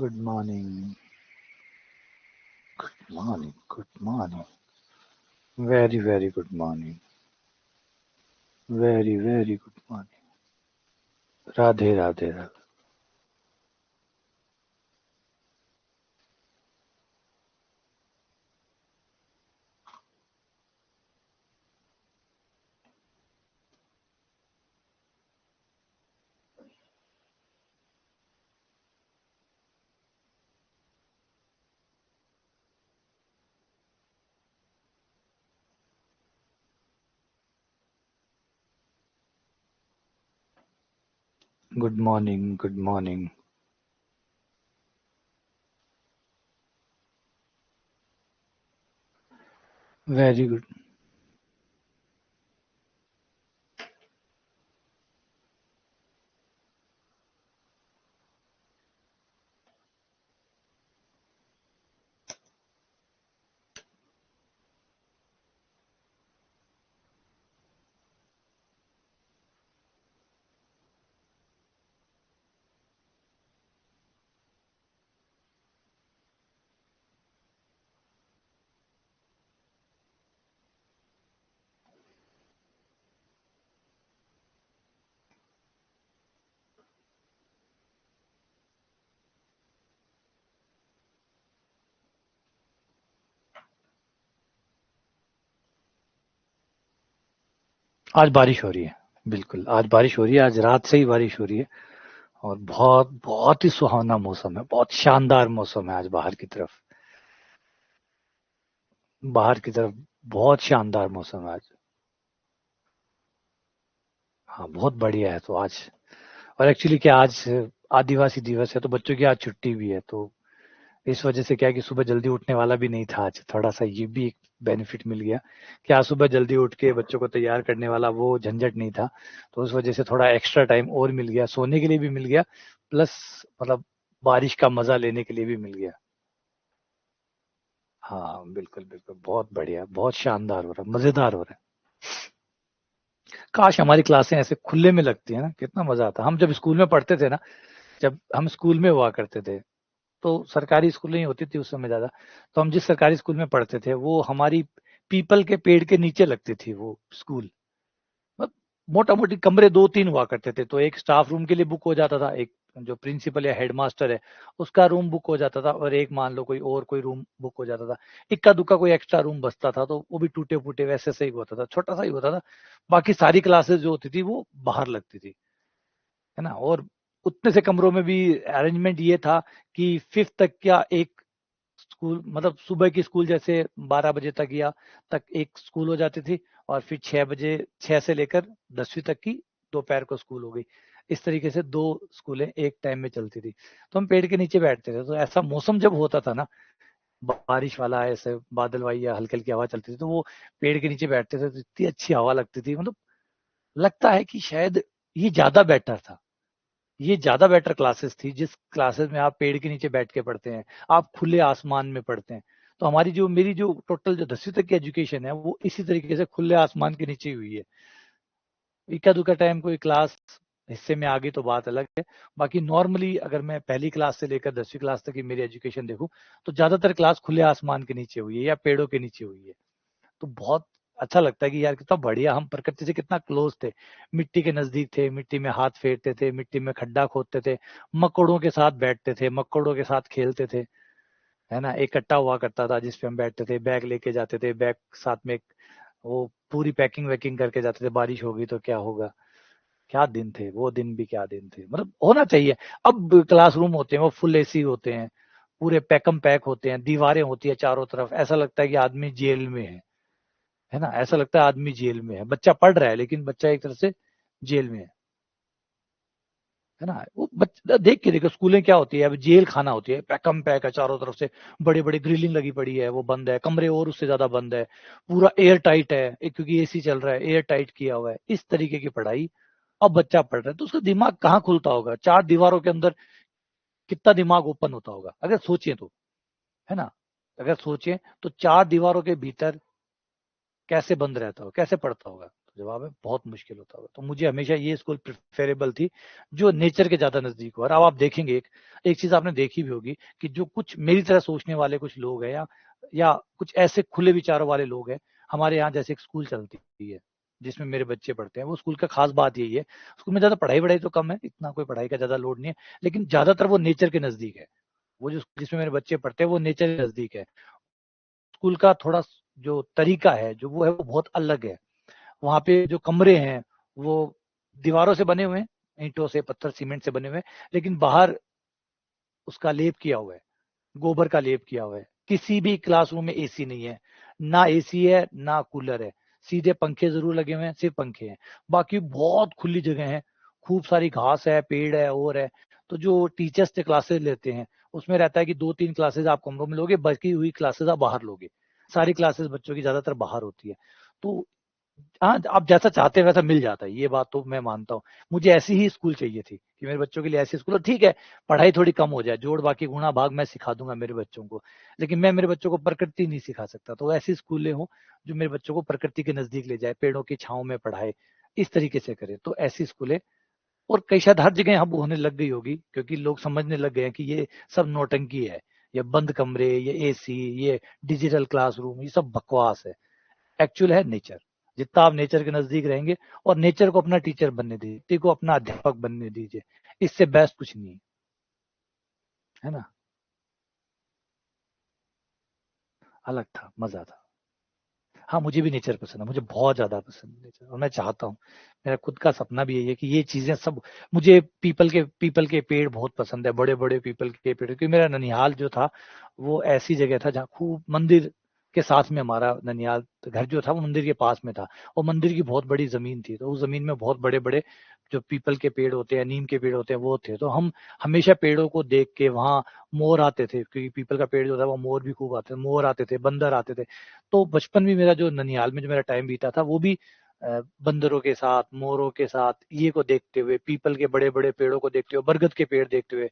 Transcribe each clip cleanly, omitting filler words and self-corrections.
Good morning. Good morning. Good morning. Very, very good morning. Very, very good morning. Radhe Radhe Radhe. Good morning. Good morning. Very good. आज बारिश हो रही है. बिल्कुल आज बारिश हो रही है. आज रात से ही बारिश हो रही है. और बहुत बहुत ही सुहावना मौसम है. बहुत शानदार मौसम है आज बाहर की तरफ. बाहर की तरफ बहुत शानदार मौसम है आज. हाँ बहुत बढ़िया है. तो आज और एक्चुअली क्या आज आदिवासी दिवस है तो बच्चों की आज छुट्टी भी है. तो इस वजह से क्या है कि सुबह जल्दी उठने वाला भी नहीं था आज. थोड़ा सा ये भी एक बेनिफिट मिल गया कि आज सुबह जल्दी उठ के बच्चों को तैयार करने वाला वो झंझट नहीं था. तो उस वजह से थोड़ा एक्स्ट्रा टाइम और मिल गया. सोने के लिए भी मिल गया. प्लस मतलब बारिश का मजा लेने के लिए भी मिल गया. हाँ बिल्कुल बिल्कुल. बहुत बढ़िया. बहुत शानदार हो रहा है. मजेदार हो रहा है. काश हमारी क्लासें ऐसे खुले में लगती है ना. कितना मजा आता. हम जब स्कूल में पढ़ते थे ना. जब हम स्कूल में हुआ करते थे तो सरकारी स्कूल नहीं होती थी उस समय ज़्यादा. तो हम जिस सरकारी स्कूल में पढ़ते थे वो हमारी पीपल के पेड़ के नीचे लगती थी वो स्कूल. मतलब मोटा-मोटी कमरे 2-3 हुआ करते थे. तो एक स्टाफ रूम के लिए बुक हो जाता था. एक जो प्रिंसिपल या हेडमास्टर है उसका रूम बुक हो जाता था. और एक मान लो कोई रूम बुक हो जाता था. इक्का-दुक्का कोई एक्स्ट्रा रूम बचता था तो वो भी टूटे-फूटे वैसे से ही होता था. छोटा-सा ही होता था. बाकी सारी क्लासेस जो होती थी वो बाहर लगती थी. है ना. और उतने से कमरों में भी अरेंजमेंट ये था कि 5th तक क्या एक स्कूल मतलब सुबह की स्कूल जैसे 12 बजे तक या तक एक स्कूल हो जाती थी. और फिर 6 से लेकर 10वीं तक की दोपहर को स्कूल हो गई. इस तरीके से 2 स्कूलें एक टाइम में चलती थी. तो हम पेड़ के नीचे बैठते थे. तो ऐसा मौसम जब होता था ना बारिश वाला ऐसे बादल वाई या हल्की हल्की हवा चलती थी तो वो पेड़ के नीचे बैठते थे तो इतनी अच्छी हवा लगती थी. मतलब लगता है कि शायद ये ज्यादा बेटर था. ये ज़्यादा बेटर क्लासेस थी जिस क्लासेस में आप पेड़ के नीचे बैठ के पढ़ते हैं. आप खुले आसमान में पढ़ते हैं. तो हमारी जो मेरी जो टोटल जो 10वीं तक की एजुकेशन है वो इसी तरीके से खुले आसमान के नीचे ही हुई है. इक्का दुक्का टाइम कोई क्लास हिस्से में आ गई तो बात अलग है. बाकी नॉर्मली अगर मैं पहली क्लास से लेकर 10वीं क्लास तक की मेरी एजुकेशन देखूं तो ज्यादातर क्लास खुले आसमान के नीचे हुई है या पेड़ों के नीचे हुई है. तो बहुत अच्छा लगता है कि यार कितना बढ़िया हम प्रकृति से कितना क्लोज थे. मिट्टी के नजदीक थे. मिट्टी में हाथ फेरते थे. मिट्टी में खड्डा खोदते थे. मकोड़ों के साथ बैठते थे. मकोड़ों के साथ खेलते थे. है ना. एक कट्टा हुआ करता था जिसपे हम बैठते थे. बैग लेके जाते थे. बैग साथ में वो पूरी पैकिंग वैकिंग करके जाते थे. बारिश होगी तो क्या होगा. क्या दिन थे वो. दिन भी क्या दिन थे. मतलब होना चाहिए. अब क्लासरूम होते हैं वो फुल एसी होते हैं. पूरे पैकम पैक होते हैं. दीवारें होती है चारों तरफ. ऐसा लगता है कि आदमी जेल में है ना. ऐसा लगता है आदमी जेल में है. बच्चा पढ़ रहा है लेकिन बच्चा एक तरह से जेल में है ना. वो देख के देखो स्कूलें क्या होती है. अब जेल खाना होती है. पैकम पैक है चारों तरफ से. बड़ी बड़ी ग्रिलिंग लगी पड़ी है. वो बंद है. कमरे और उससे ज्यादा बंद है. पूरा एयर टाइट है क्योंकि एसी चल रहा है. एयर टाइट किया हुआ है. इस तरीके की पढ़ाई अब बच्चा पढ़ रहा है तो उसका दिमाग कहाँ खुलता होगा. चार दीवारों के अंदर कितना दिमाग ओपन होता होगा अगर सोचें तो. है ना. अगर सोचें तो चार दीवारों के भीतर कैसे बंद रहता होगा. कैसे पढ़ता होगा. तो जवाब है बहुत मुश्किल होता होगा। तो मुझे हमेशा ये स्कूल प्रेफरेबल थी जो नेचर के ज्यादा नजदीक हो। और अब आप देखेंगे एक चीज आपने देखी भी होगी कि जो कुछ मेरी तरह सोचने वाले कुछ लोग हैं या कुछ ऐसे खुले विचारों वाले लोग हैं, हमारे यहाँ जैसे एक स्कूल चलती है जिसमें मेरे बच्चे पढ़ते हैं, वो स्कूल का खास बात यही है, स्कूल में ज्यादा पढ़ाई वढ़ाई तो कम है, इतना कोई पढ़ाई का ज्यादा लोड नहीं है, लेकिन ज्यादातर वो नेचर के नजदीक है। वो जो जिसमें मेरे बच्चे पढ़ते हैं वो नेचर के नजदीक है। स्कूल का थोड़ा जो तरीका है जो वो है वो बहुत अलग है। वहां पे जो कमरे हैं वो दीवारों से बने हुए हैं, ईंटों से पत्थर सीमेंट से बने हुए हैं, लेकिन बाहर उसका लेप किया हुआ है, गोबर का लेप किया हुआ है। किसी भी क्लासरूम में एसी नहीं है, ना एसी है ना कूलर है, सीधे पंखे जरूर लगे हुए हैं, सिर्फ पंखे हैं। बाकी बहुत खुली जगह है, खूब सारी घास है, पेड़ है और है। तो जो टीचर्स से क्लासेस लेते हैं उसमें रहता है कि 2-3 क्लासेस आप कमरों में लोगे, बाकी हुई क्लासेस आप बाहर लोगे। सारी क्लासेस बच्चों की ज्यादातर बाहर होती है। तो हाँ, आप जैसा चाहते हैं वैसा मिल जाता है, ये बात तो मैं मानता हूँ। मुझे ऐसी ही स्कूल चाहिए थी कि मेरे बच्चों के लिए ऐसी स्कूल, ठीक है पढ़ाई थोड़ी कम हो जाए, जोड़ बाकी गुणा भाग मैं सिखा दूंगा मेरे बच्चों को, लेकिन मैं मेरे बच्चों को प्रकृति नहीं सिखा सकता। तो ऐसी स्कूलें हो जो मेरे बच्चों को प्रकृति के नजदीक ले जाए, पेड़ों की छांव में पढ़ाए, इस तरीके से करे। तो ऐसी स्कूलें, और कई शायद हर जगह अब होने लग गई होगी क्योंकि लोग समझने लग गए हैं कि ये सब नौटंकी है, ये बंद कमरे, ये एसी, ये डिजिटल क्लासरूम, ये सब बकवास है। एक्चुअल है नेचर। जितना आप नेचर के नजदीक रहेंगे और नेचर को अपना टीचर बनने दीजिए, प्रकृति को अपना अध्यापक बनने दीजिए, इससे बेस्ट कुछ नहीं है ना। अलग था, मजा था। हाँ, मुझे भी नेचर पसंद है, मुझे बहुत ज्यादा पसंद है नेचर, और मैं चाहता हूँ, मेरा खुद का सपना भी यही है कि ये चीजें सब, मुझे पीपल के पेड़ बहुत पसंद है, बड़े बड़े पीपल के पेड़, क्योंकि मेरा ननिहाल जो था वो ऐसी जगह था जहाँ खूब मंदिर के साथ में हमारा ननिहाल घर जो था वो मंदिर के पास में था, और मंदिर की बहुत बड़ी जमीन थी, तो उस जमीन में बहुत बड़े बड़े जो पीपल के पेड़ होते हैं, नीम के पेड़ होते हैं वो थे। तो हम हमेशा पेड़ों को देख के, वहाँ मोर आते थे क्योंकि पीपल का पेड़ जो था वो मोर भी खूब आते थे, मोर आते थे, बंदर आते थे। तो बचपन भी मेरा जो ननिहाल में जो मेरा टाइम बीता था वो भी बंदरों के साथ, मोरों के साथ, ये को देखते हुए, पीपल के बड़े बड़े पेड़ों को देखते हुए, बरगद के पेड़ देखते हुए।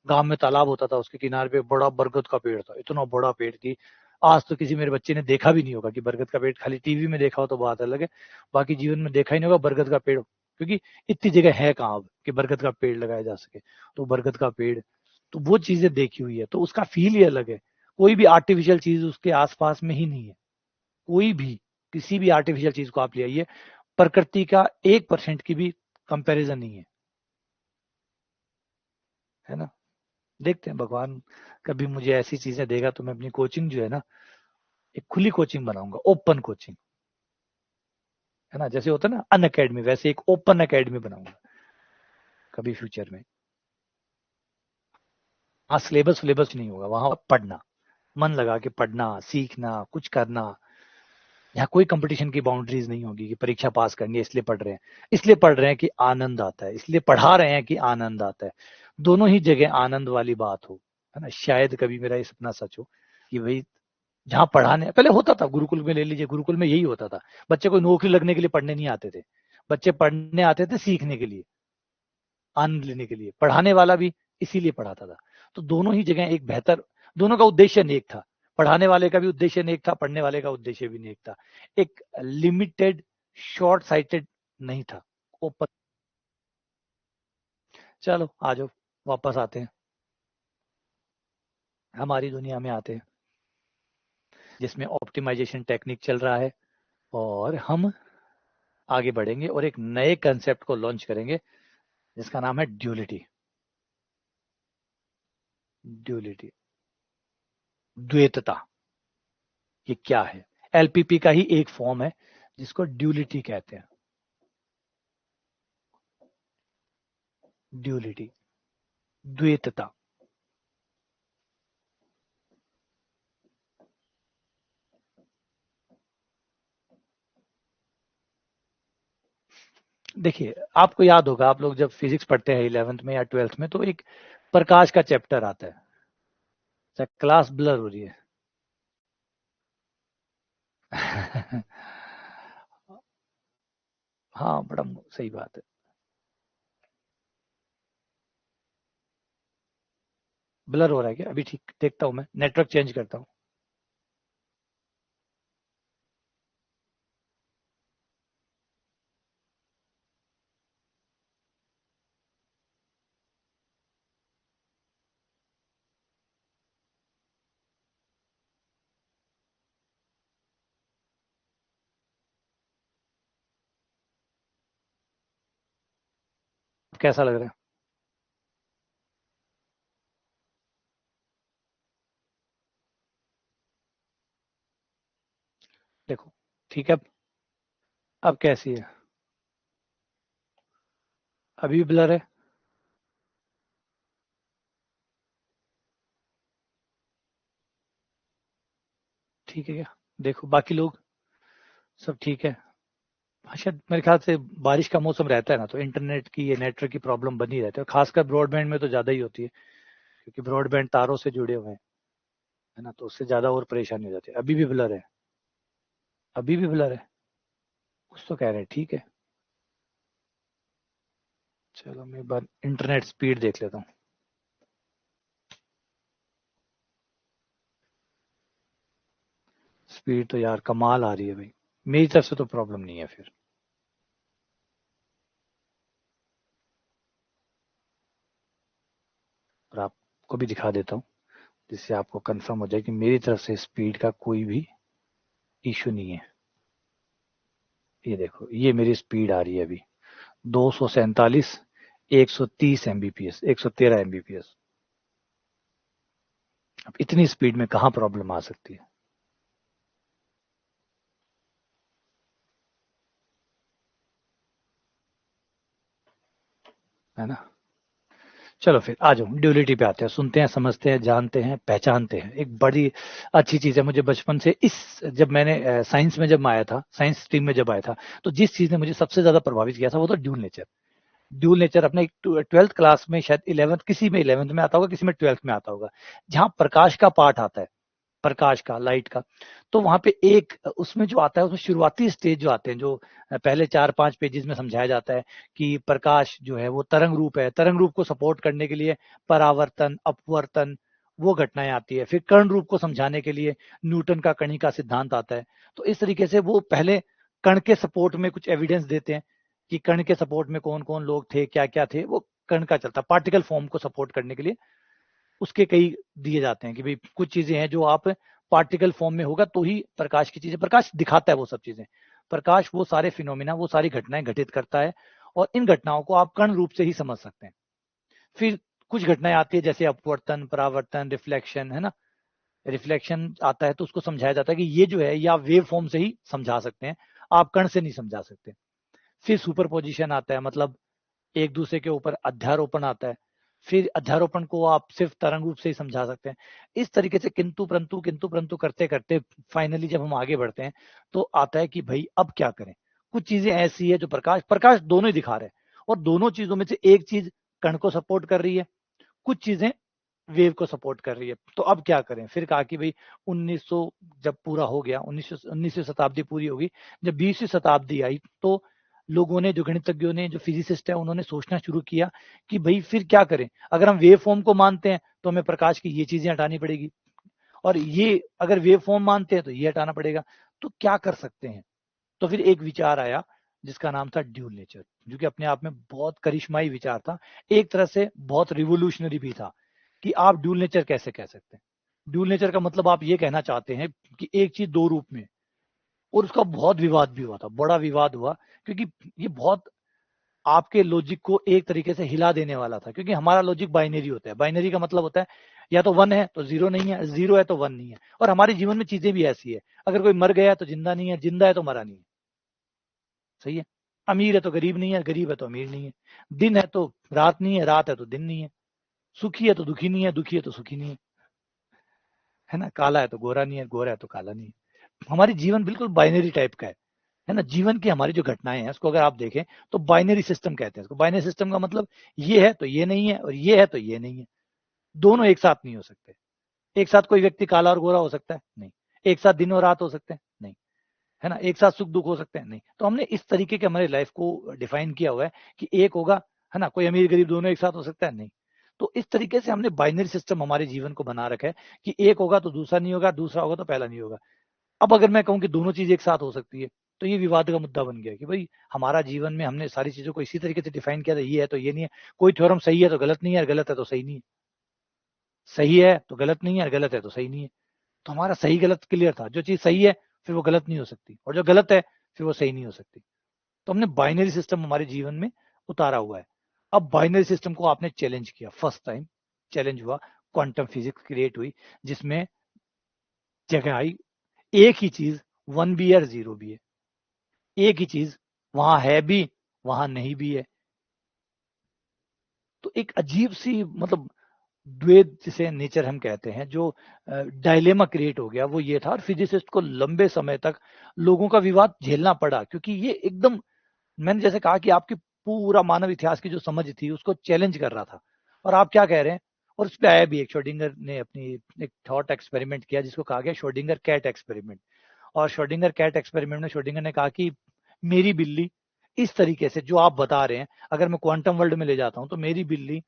गांव में तालाब होता था, उसके किनारे पे बड़ा बरगद का पेड़ था, इतना बड़ा पेड़ की आज तो किसी मेरे बच्चे ने देखा भी नहीं होगा। कि बरगद का पेड़ खाली टीवी में देखा हो तो बात अलग है, बाकी जीवन में देखा ही नहीं होगा बरगद का पेड़, क्योंकि इतनी जगह है कहाँ अब कि बरगद का पेड़ लगाया जा सके। तो बरगद का पेड़, तो वो चीजें देखी हुई है, तो उसका फील ही अलग है। कोई भी आर्टिफिशियल चीज उसके आसपास में ही नहीं है। कोई भी, किसी भी आर्टिफिशियल चीज को आप ले आइए, प्रकृति का 1% की भी कंपैरिजन नहीं है ना। देखते हैं भगवान कभी मुझे ऐसी चीजें देगा तो मैं अपनी कोचिंग जो है ना, एक खुली कोचिंग बनाऊंगा, ओपन कोचिंग, है ना, जैसे होता है ना अन अकेडमी, वैसे एक ओपन अकेडमी बनाऊंगा कभी फ्यूचर में। हाँ, सिलेबस सिलेबस नहीं होगा वहां, पढ़ना, मन लगा के पढ़ना, सीखना, कुछ करना। यहाँ कोई कंपटीशन की बाउंड्रीज नहीं होगी कि परीक्षा पास करनी है इसलिए पढ़ रहे हैं, इसलिए पढ़ रहे हैं कि आनंद आता है, इसलिए पढ़ा रहे हैं कि आनंद आता है। दोनों ही जगह आनंद वाली बात हो, है ना। शायद कभी मेरा ये सपना सच हो कि भाई जहाँ पढ़ाने, पहले होता था गुरुकुल में, ले लीजिए गुरुकुल में यही होता था, बच्चे को नौकरी लगने के लिए पढ़ने नहीं आते थे, बच्चे पढ़ने आते थे सीखने के लिए, आनंद लेने के लिए, पढ़ाने वाला भी इसीलिए पढ़ाता था। तो दोनों ही जगह एक बेहतर, दोनों का उद्देश्य नेक था, पढ़ाने वाले का भी उद्देश्य नेक था, पढ़ने वाले का उद्देश्य भी नेक था। एक लिमिटेड, शॉर्ट साइटेड नहीं था, ओपन। चलो आ जाओ, वापस आते हैं, हमारी दुनिया में आते हैं जिसमें ऑप्टिमाइजेशन टेक्निक चल रहा है, और हम आगे बढ़ेंगे और एक नए कंसेप्ट को लॉन्च करेंगे जिसका नाम है ड्यूलिटी। ड्यूलिटी, द्वैतता, ये क्या है। एलपीपी का ही एक फॉर्म है जिसको ड्यूलिटी कहते हैं। ड्यूलिटी, द्वैतता। देखिए, आपको याद होगा, आप लोग जब फिजिक्स पढ़ते हैं 11th में या 12th में, तो एक प्रकाश का चैप्टर आता है। अच्छा, क्लास ब्लर हो रही है। हाँ, बड़ा सही बात है। ब्लर हो रहा है क्या अभी? ठीक, देखता हूँ, मैं नेटवर्क चेंज करता हूँ। कैसा लग रहा है? देखो ठीक है, अब कैसी है? अभी भी ब्लर है? ठीक है क्या? देखो बाकी लोग सब ठीक है? हाँ, शायद मेरे ख्याल से बारिश का मौसम रहता है ना, तो इंटरनेट की, ये नेटवर्क की प्रॉब्लम बनी रहती है, और खासकर ब्रॉडबैंड में तो ज़्यादा ही होती है, क्योंकि ब्रॉडबैंड तारों से जुड़े हुए हैं, है ना, तो उससे ज़्यादा और परेशानी हो जाती है। अभी भी ब्लर है? अभी भी ब्लर है? कुछ तो कह रहे हैं, ठीक है। चलो मैं एक बार इंटरनेट स्पीड देख लेता हूँ। स्पीड तो यार कमाल आ रही है भाई, मेरी तरफ से तो प्रॉब्लम नहीं है फिर। और आपको भी दिखा देता हूँ, जिससे आपको कंफर्म हो जाए कि मेरी तरफ से स्पीड का कोई भी इशू नहीं है। ये देखो, ये मेरी स्पीड आ रही है अभी, 247, 130 Mbps, 113 Mbps। अब इतनी स्पीड में कहाँ प्रॉब्लम आ सकती है ना? चलो फिर आ जाओ, ड्यूलिटी पे आते हैं, सुनते हैं, समझते हैं, जानते हैं, पहचानते हैं। एक बड़ी अच्छी चीज है, मुझे बचपन से इस, जब मैंने साइंस में जब मैं आया था, साइंस स्ट्रीम में जब आया था, तो जिस चीज ने मुझे सबसे ज्यादा प्रभावित किया था वो था ड्यूल नेचर। ड्यूल नेचर अपने 12th क्लास में, शायद 11th, किसी में 11th में आता होगा, किसी में 12th में आता होगा, जहाँ प्रकाश का पाठ आता है, प्रकाश का, लाइट का। तो वहां पे एक उसमें जो आता है, उसमें शुरुआती स्टेज जो आते हैं, जो पहले 4-5 पेजेस में समझाया जाता है कि प्रकाश जो है वो तरंग रूप है, तरंग रूप को सपोर्ट करने के लिए परावर्तन, अपवर्तन, वो घटनाएं आती है। फिर कर्ण रूप को समझाने के लिए न्यूटन का कणी का सिद्धांत आता है। तो इस तरीके से वो पहले कण के सपोर्ट में कुछ एविडेंस देते हैं कि कण के सपोर्ट में कौन कौन लोग थे, क्या क्या थे, वो कण का चलता, पार्टिकल फॉर्म को सपोर्ट करने के लिए उसके कई दिए जाते हैं कि भाई कुछ चीजें हैं जो आप पार्टिकल फॉर्म में होगा तो ही प्रकाश की चीजें, प्रकाश दिखाता है वो सब चीजें। प्रकाश वो सारे फिनोमिना, वो सारी घटनाएं घटित करता है, और इन घटनाओं को आप कण रूप से ही समझ सकते हैं। फिर कुछ घटनाएं आती है जैसे अपवर्तन, परावर्तन, रिफ्लेक्शन, है ना। रिफ्लेक्शन आता है तो उसको समझाया जाता है कि ये जो है, या वेव फॉर्म से ही समझा सकते हैं, आप कण से नहीं समझा सकते। फिर सुपरपोजिशन आता है, मतलब एक दूसरे के ऊपर अध्यारोपण आता है। फिर अध्यारोपण को आप सिर्फ तरंग रूप से ही समझा सकते हैं। इस तरीके से किंतु परंतु करते करते फाइनली जब हम आगे बढ़ते हैं, तो आता है कि भाई अब क्या करें। कुछ चीजें ऐसी है जो प्रकाश प्रकाश दोनों ही दिखा रहे हैं, और दोनों चीजों में से एक चीज कण को सपोर्ट कर रही है, कुछ चीजें वेव को सपोर्ट कर रही है। तो अब क्या करें? फिर कहा कि भाई 1900 जब पूरा हो गया, 19वीं शताब्दी पूरी होगी, जब 20वीं शताब्दी आई, तो लोगों ने, जो गणितज्ञों ने, जो फिजिसिस्ट है, उन्होंने सोचना शुरू किया कि भाई फिर क्या करें। अगर हम वेव फॉर्म को मानते हैं तो हमें प्रकाश की ये चीजें हटानी पड़ेगी, और ये अगर वेव फॉर्म मानते हैं तो ये हटाना पड़ेगा। तो क्या कर सकते हैं? तो फिर एक विचार आया जिसका नाम था ड्यूल नेचर, जो कि अपने आप में बहुत करिश्माई विचार था, एक तरह से बहुत रिवोल्यूशनरी भी था। कि आप ड्यूल नेचर कैसे कह सकते हैं? ड्यूल नेचर का मतलब आप ये कहना चाहते हैं कि एक चीज दो रूप में। और उसका बहुत विवाद भी हुआ था, बड़ा विवाद हुआ, क्योंकि ये बहुत आपके लॉजिक को एक तरीके से हिला देने वाला था। क्योंकि हमारा लॉजिक बाइनरी होता है, बाइनरी का मतलब होता है या तो वन है तो जीरो नहीं है, जीरो है तो वन नहीं है। और हमारे जीवन में चीजें भी ऐसी है, अगर कोई मर गया तो जिंदा नहीं है, जिंदा है तो मरा नहीं है। सही है। अमीर है तो गरीब नहीं है, गरीब है तो अमीर नहीं है। दिन है तो रात नहीं है, रात है तो दिन नहीं है। सुखी है तो दुखी नहीं है, दुखी है तो सुखी नहीं है। है ना, काला है तो गोरा नहीं है, गोरा है तो काला नहीं है। हमारी जीवन बिल्कुल बाइनरी टाइप का है ना। जीवन की हमारी जो घटनाएं हैं, उसको अगर आप देखें तो बाइनरी सिस्टम कहते हैं इसको। बाइनरी सिस्टम का मतलब ये है तो ये नहीं है, और ये है तो ये नहीं है। दोनों एक साथ नहीं हो सकते। एक साथ कोई व्यक्ति काला और गोरा हो सकता है? नहीं। एक साथ दिन और रात हो सकते हैं? नहीं। है ना, एक साथ सुख दुख हो सकते हैं? नहीं। तो हमने इस तरीके के हमारी लाइफ को डिफाइन किया हुआ है कि एक होगा, है ना, कोई अमीर गरीब दोनों एक साथ हो सकता है? नहीं। तो इस तरीके से हमने बाइनरी सिस्टम हमारे जीवन को बना रखा है कि एक होगा तो दूसरा नहीं होगा, दूसरा होगा तो पहला नहीं होगा। अब अगर मैं कहूं कि दोनों चीज एक साथ हो सकती है, तो ये विवाद का मुद्दा बन गया कि भाई हमारा जीवन में हमने सारी चीजों को इसी तरीके से डिफाइन किया था, ये है तो ये नहीं है। कोई थ्योरम सही है तो गलत नहीं है, और गलत है तो सही नहीं है। सही है तो गलत नहीं है, और गलत है तो सही नहीं है। तो हमारा सही गलत क्लियर था, जो चीज सही है फिर वो गलत नहीं हो सकती, और जो गलत है फिर वो सही नहीं हो सकती। तो हमने बाइनरी सिस्टम हमारे जीवन में उतारा हुआ है। अब बाइनरी सिस्टम को आपने चैलेंज किया, फर्स्ट टाइम चैलेंज हुआ, क्वांटम फिजिक्स क्रिएट हुई, जिसमें जगह आई एक ही चीज 1 भी है और 0 भी है, एक ही चीज वहां है भी वहां नहीं भी है। तो एक अजीब सी मतलब द्वैत जिसे नेचर हम कहते हैं, जो डायलेमा क्रिएट हो गया, वो ये था। और फिजिसिस्ट को लंबे समय तक लोगों का विवाद झेलना पड़ा, क्योंकि ये एकदम, मैंने जैसे कहा कि आपकी पूरा मानव इतिहास की जो समझ थी उसको चैलेंज कर रहा था। और आप क्या कह रहे हैं, और उस पर आया भी एक, शोडिंगर ने अपनी एक थॉट एक्सपेरिमेंट किया जिसको कहा गया शोडिंगर कैट एक्सपेरिमेंट। और शोडिंगर कैट एक्सपेरिमेंट में शोडिंगर ने कहा कि मेरी बिल्ली इस तरीके से जो आप बता रहे हैं, अगर मैं क्वांटम वर्ल्ड में ले जाता हूं तो मेरी बिल्ली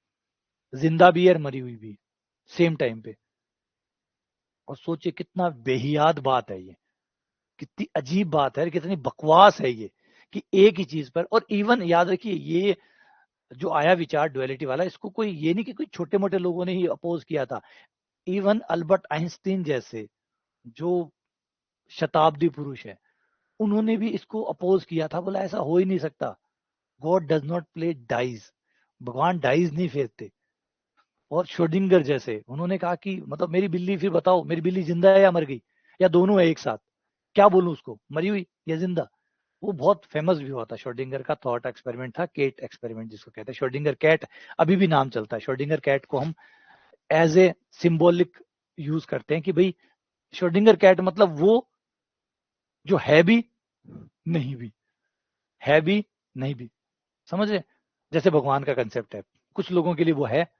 जिंदा भी है और मरी हुई भी, सेम टाइम पे। और सोचिए कितना बेहियाद बात है ये, कितनी अजीब बात है, कितनी बकवास है ये, कि एक ही चीज पर। और इवन याद रखिए, ये जो आया विचार डुअलिटी वाला, इसको कोई ये नहीं कि कोई छोटे मोटे लोगों ने ही अपोज किया था। इवन अल्बर्ट आइंस्टीन जैसे जो शताब्दी पुरुष है, उन्होंने भी इसको अपोज किया था, बोला ऐसा हो ही नहीं सकता, God does not play dice, भगवान डाइज नहीं फेरते। और श्रोडिंगर जैसे, उन्होंने कहा कि मतलब मेरी बिल्ली, फिर बताओ मेरी बिल्ली जिंदा है या मर गई, या दोनों है एक साथ, क्या बोलूं उसको, मरी हुई या जिंदा। वो बहुत फेमस भी हुआ था, श्रोडिंगर का थॉट एक्सपेरिमेंट था, केट एक्सपेरिमेंट जिसको कहते हैं, श्रोडिंगर कैट अभी भी नाम चलता है। श्रोडिंगर कैट को हम एज ए सिंबॉलिक यूज करते हैं कि भाई श्रोडिंगर कैट मतलब वो जो है भी नहीं भी, है भी नहीं भी, समझ रहे। जैसे भगवान का कंसेप्ट है, कुछ लोगों के लिए वो है,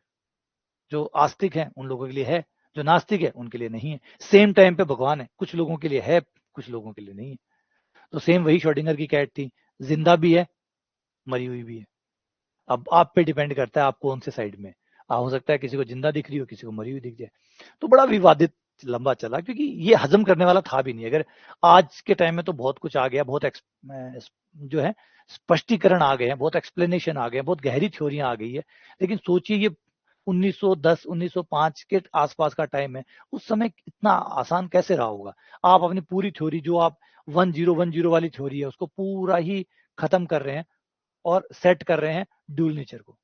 जो आस्तिक है उन लोगों के लिए है, जो नास्तिक है उनके लिए नहीं है। सेम टाइम पे भगवान है, कुछ लोगों के लिए है, कुछ लोगों के लिए नहीं है। तो सेम वही श्रोडिंगर की कैट थी, जिंदा भी है, मरी हुई भी है। अब आप पे डिपेंड करता है आप कौन से साइड में। हो सकता है किसी को जिंदा दिख रही हो, किसी को मरी हुई दिख जाए। तो बड़ा विवादित लंबा चला, क्योंकि ये हजम करने वाला था भी नहीं। अगर आज के टाइम में तो बहुत कुछ आ गया, बहुत जो है स्पष्टीकरण आ गए हैं, बहुत एक्सप्लेनेशन आ गए हैं, बहुत गहरी थ्योरियां आ गई है। लेकिन सोचिए ये 1910 1905 के आसपास का टाइम है, उस समय इतना आसान कैसे रहा होगा। आप अपनी पूरी थ्योरी, जो आप 1010 वाली थ्योरी है, उसको पूरा ही खत्म कर रहे हैं और सेट कर रहे हैं ड्यूल नेचर को।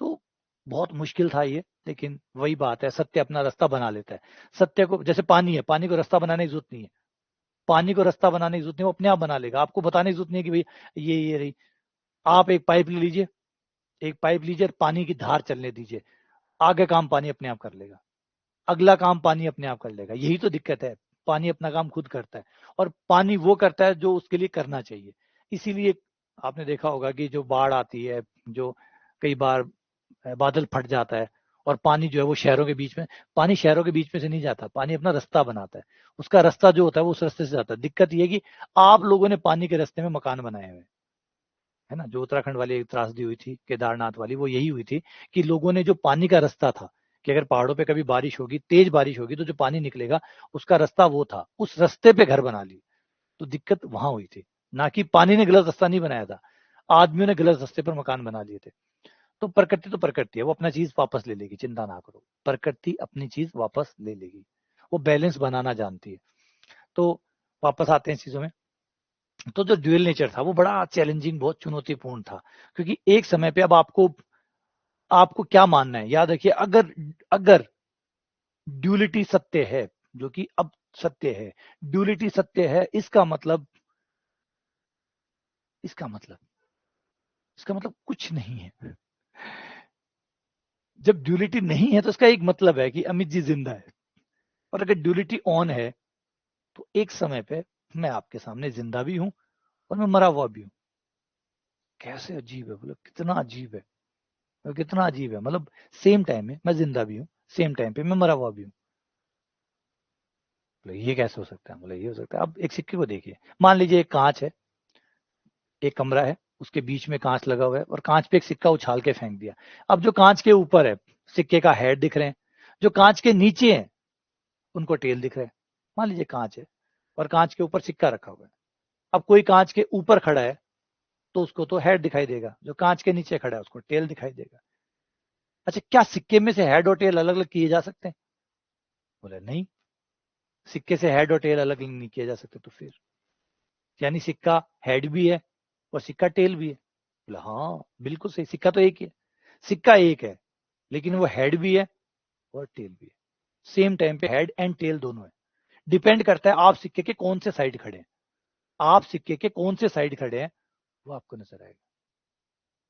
तो बहुत मुश्किल था ये, लेकिन वही बात है, सत्य अपना रास्ता बना लेता है। सत्य को, जैसे पानी है, पानी को रास्ता बनाने की जरूरत नहीं है, पानी को रास्ता बनाने की जरूरत नहीं, वो अपने आप बना लेगा। आपको बताने की जरूरत नहीं है कि भाई ये रही। आप एक पाइप ले लीजिए, एक पाइप लीजिए, पानी की धार चलने दीजिए, आगे काम पानी अपने आप कर लेगा, अगला काम पानी अपने आप कर लेगा। यही तो दिक्कत है, पानी अपना काम खुद करता है, और पानी वो करता है जो उसके लिए करना चाहिए। इसीलिए आपने देखा होगा कि जो बाढ़ आती है, जो कई बार बादल फट जाता है, और पानी जो है वो शहरों के बीच में, पानी शहरों के बीच में से नहीं जाता, पानी अपना रास्ता बनाता है। उसका रास्ता जो होता है वो उस रास्ते से जाता है। दिक्कत ये है कि आप लोगों ने पानी के रास्ते में मकान बनाए हुए हैं, है ना। जो उत्तराखंड वाली एक त्रासदी हुई थी, केदारनाथ वाली, वो यही हुई थी कि लोगों ने जो पानी का रास्ता था, कि अगर पहाड़ों पे कभी बारिश होगी, तेज बारिश होगी, तो जो पानी निकलेगा उसका रास्ता वो था, उस रास्ते पे घर बना ली। तो दिक्कत वहां हुई थी, ना कि पानी ने गलत रास्ता नहीं बनाया था, आदमियों ने गलत रास्ते पर मकान बना लिए थे। तो प्रकृति है, वो अपना चीज वापस ले लेगी, चिंता ना करो, प्रकृति अपनी चीज वापस ले लेगी, वो बैलेंस बनाना जानती है। तो वापस आते हैं चीजों में। तो जो ड्यूअल नेचर था वो बड़ा चैलेंजिंग, बहुत चुनौतीपूर्ण था, क्योंकि एक समय पे अब आपको आपको क्या मानना है। याद रखिए, अगर अगर ड्यूलिटी सत्य है, जो कि अब सत्य है, ड्यूलिटी सत्य है, इसका मतलब इसका मतलब कुछ नहीं है। जब ड्यूलिटी नहीं है तो इसका एक मतलब है कि अमित जी जिंदा है। और अगर ड्यूलिटी ऑन है, तो एक समय पे मैं आपके सामने जिंदा भी हूं और मैं मरा हुआ भी हूं। कैसे अजीब है, बोलो कितना अजीब है, कितना अजीब है। मतलब सेम टाइम में मैं जिंदा भी हूँ, सेम टाइम पे मैं मरा हुआ भी हूँ। बोले ये कैसे हो सकता है, बोले ये हो सकता है। अब एक सिक्के को देखिए, मान लीजिए एक कांच है, एक कमरा है, उसके बीच में कांच लगा हुआ है, और कांच पे एक सिक्का उछाल के फेंक दिया। अब जो कांच के ऊपर है, सिक्के का हेड दिख रहे हैं, जो कांच के नीचे है उनको टेल दिख रहे हैं। मान लीजिए कांच है और कांच के ऊपर सिक्का रखा हुआ है। अब कोई कांच के ऊपर खड़ा है तो उसको तो हेड दिखाई देगा, जो कांच के नीचे खड़ा है उसको टेल दिखाई देगा। अच्छा, क्या सिक्के में से हेड और टेल अलग अलग किए जा सकते हैं? बोले नहीं, सिक्के से हेड और टेल अलग अलग नहीं किए जा सकते। तो फिर यानी सिक्का हेड भी है और सिक्का टेल भी है। बोला हाँ बिल्कुल सही, सिक्का तो एक ही है, सिक्का एक है, लेकिन वो हेड भी है और टेल भी है, सेम टाइम पे हेड एंड टेल दोनों है। डिपेंड करता है आप सिक्के के कौन से साइड खड़े हैं, आप सिक्के के कौन से साइड खड़े हैं वो आपको नजर आएगा।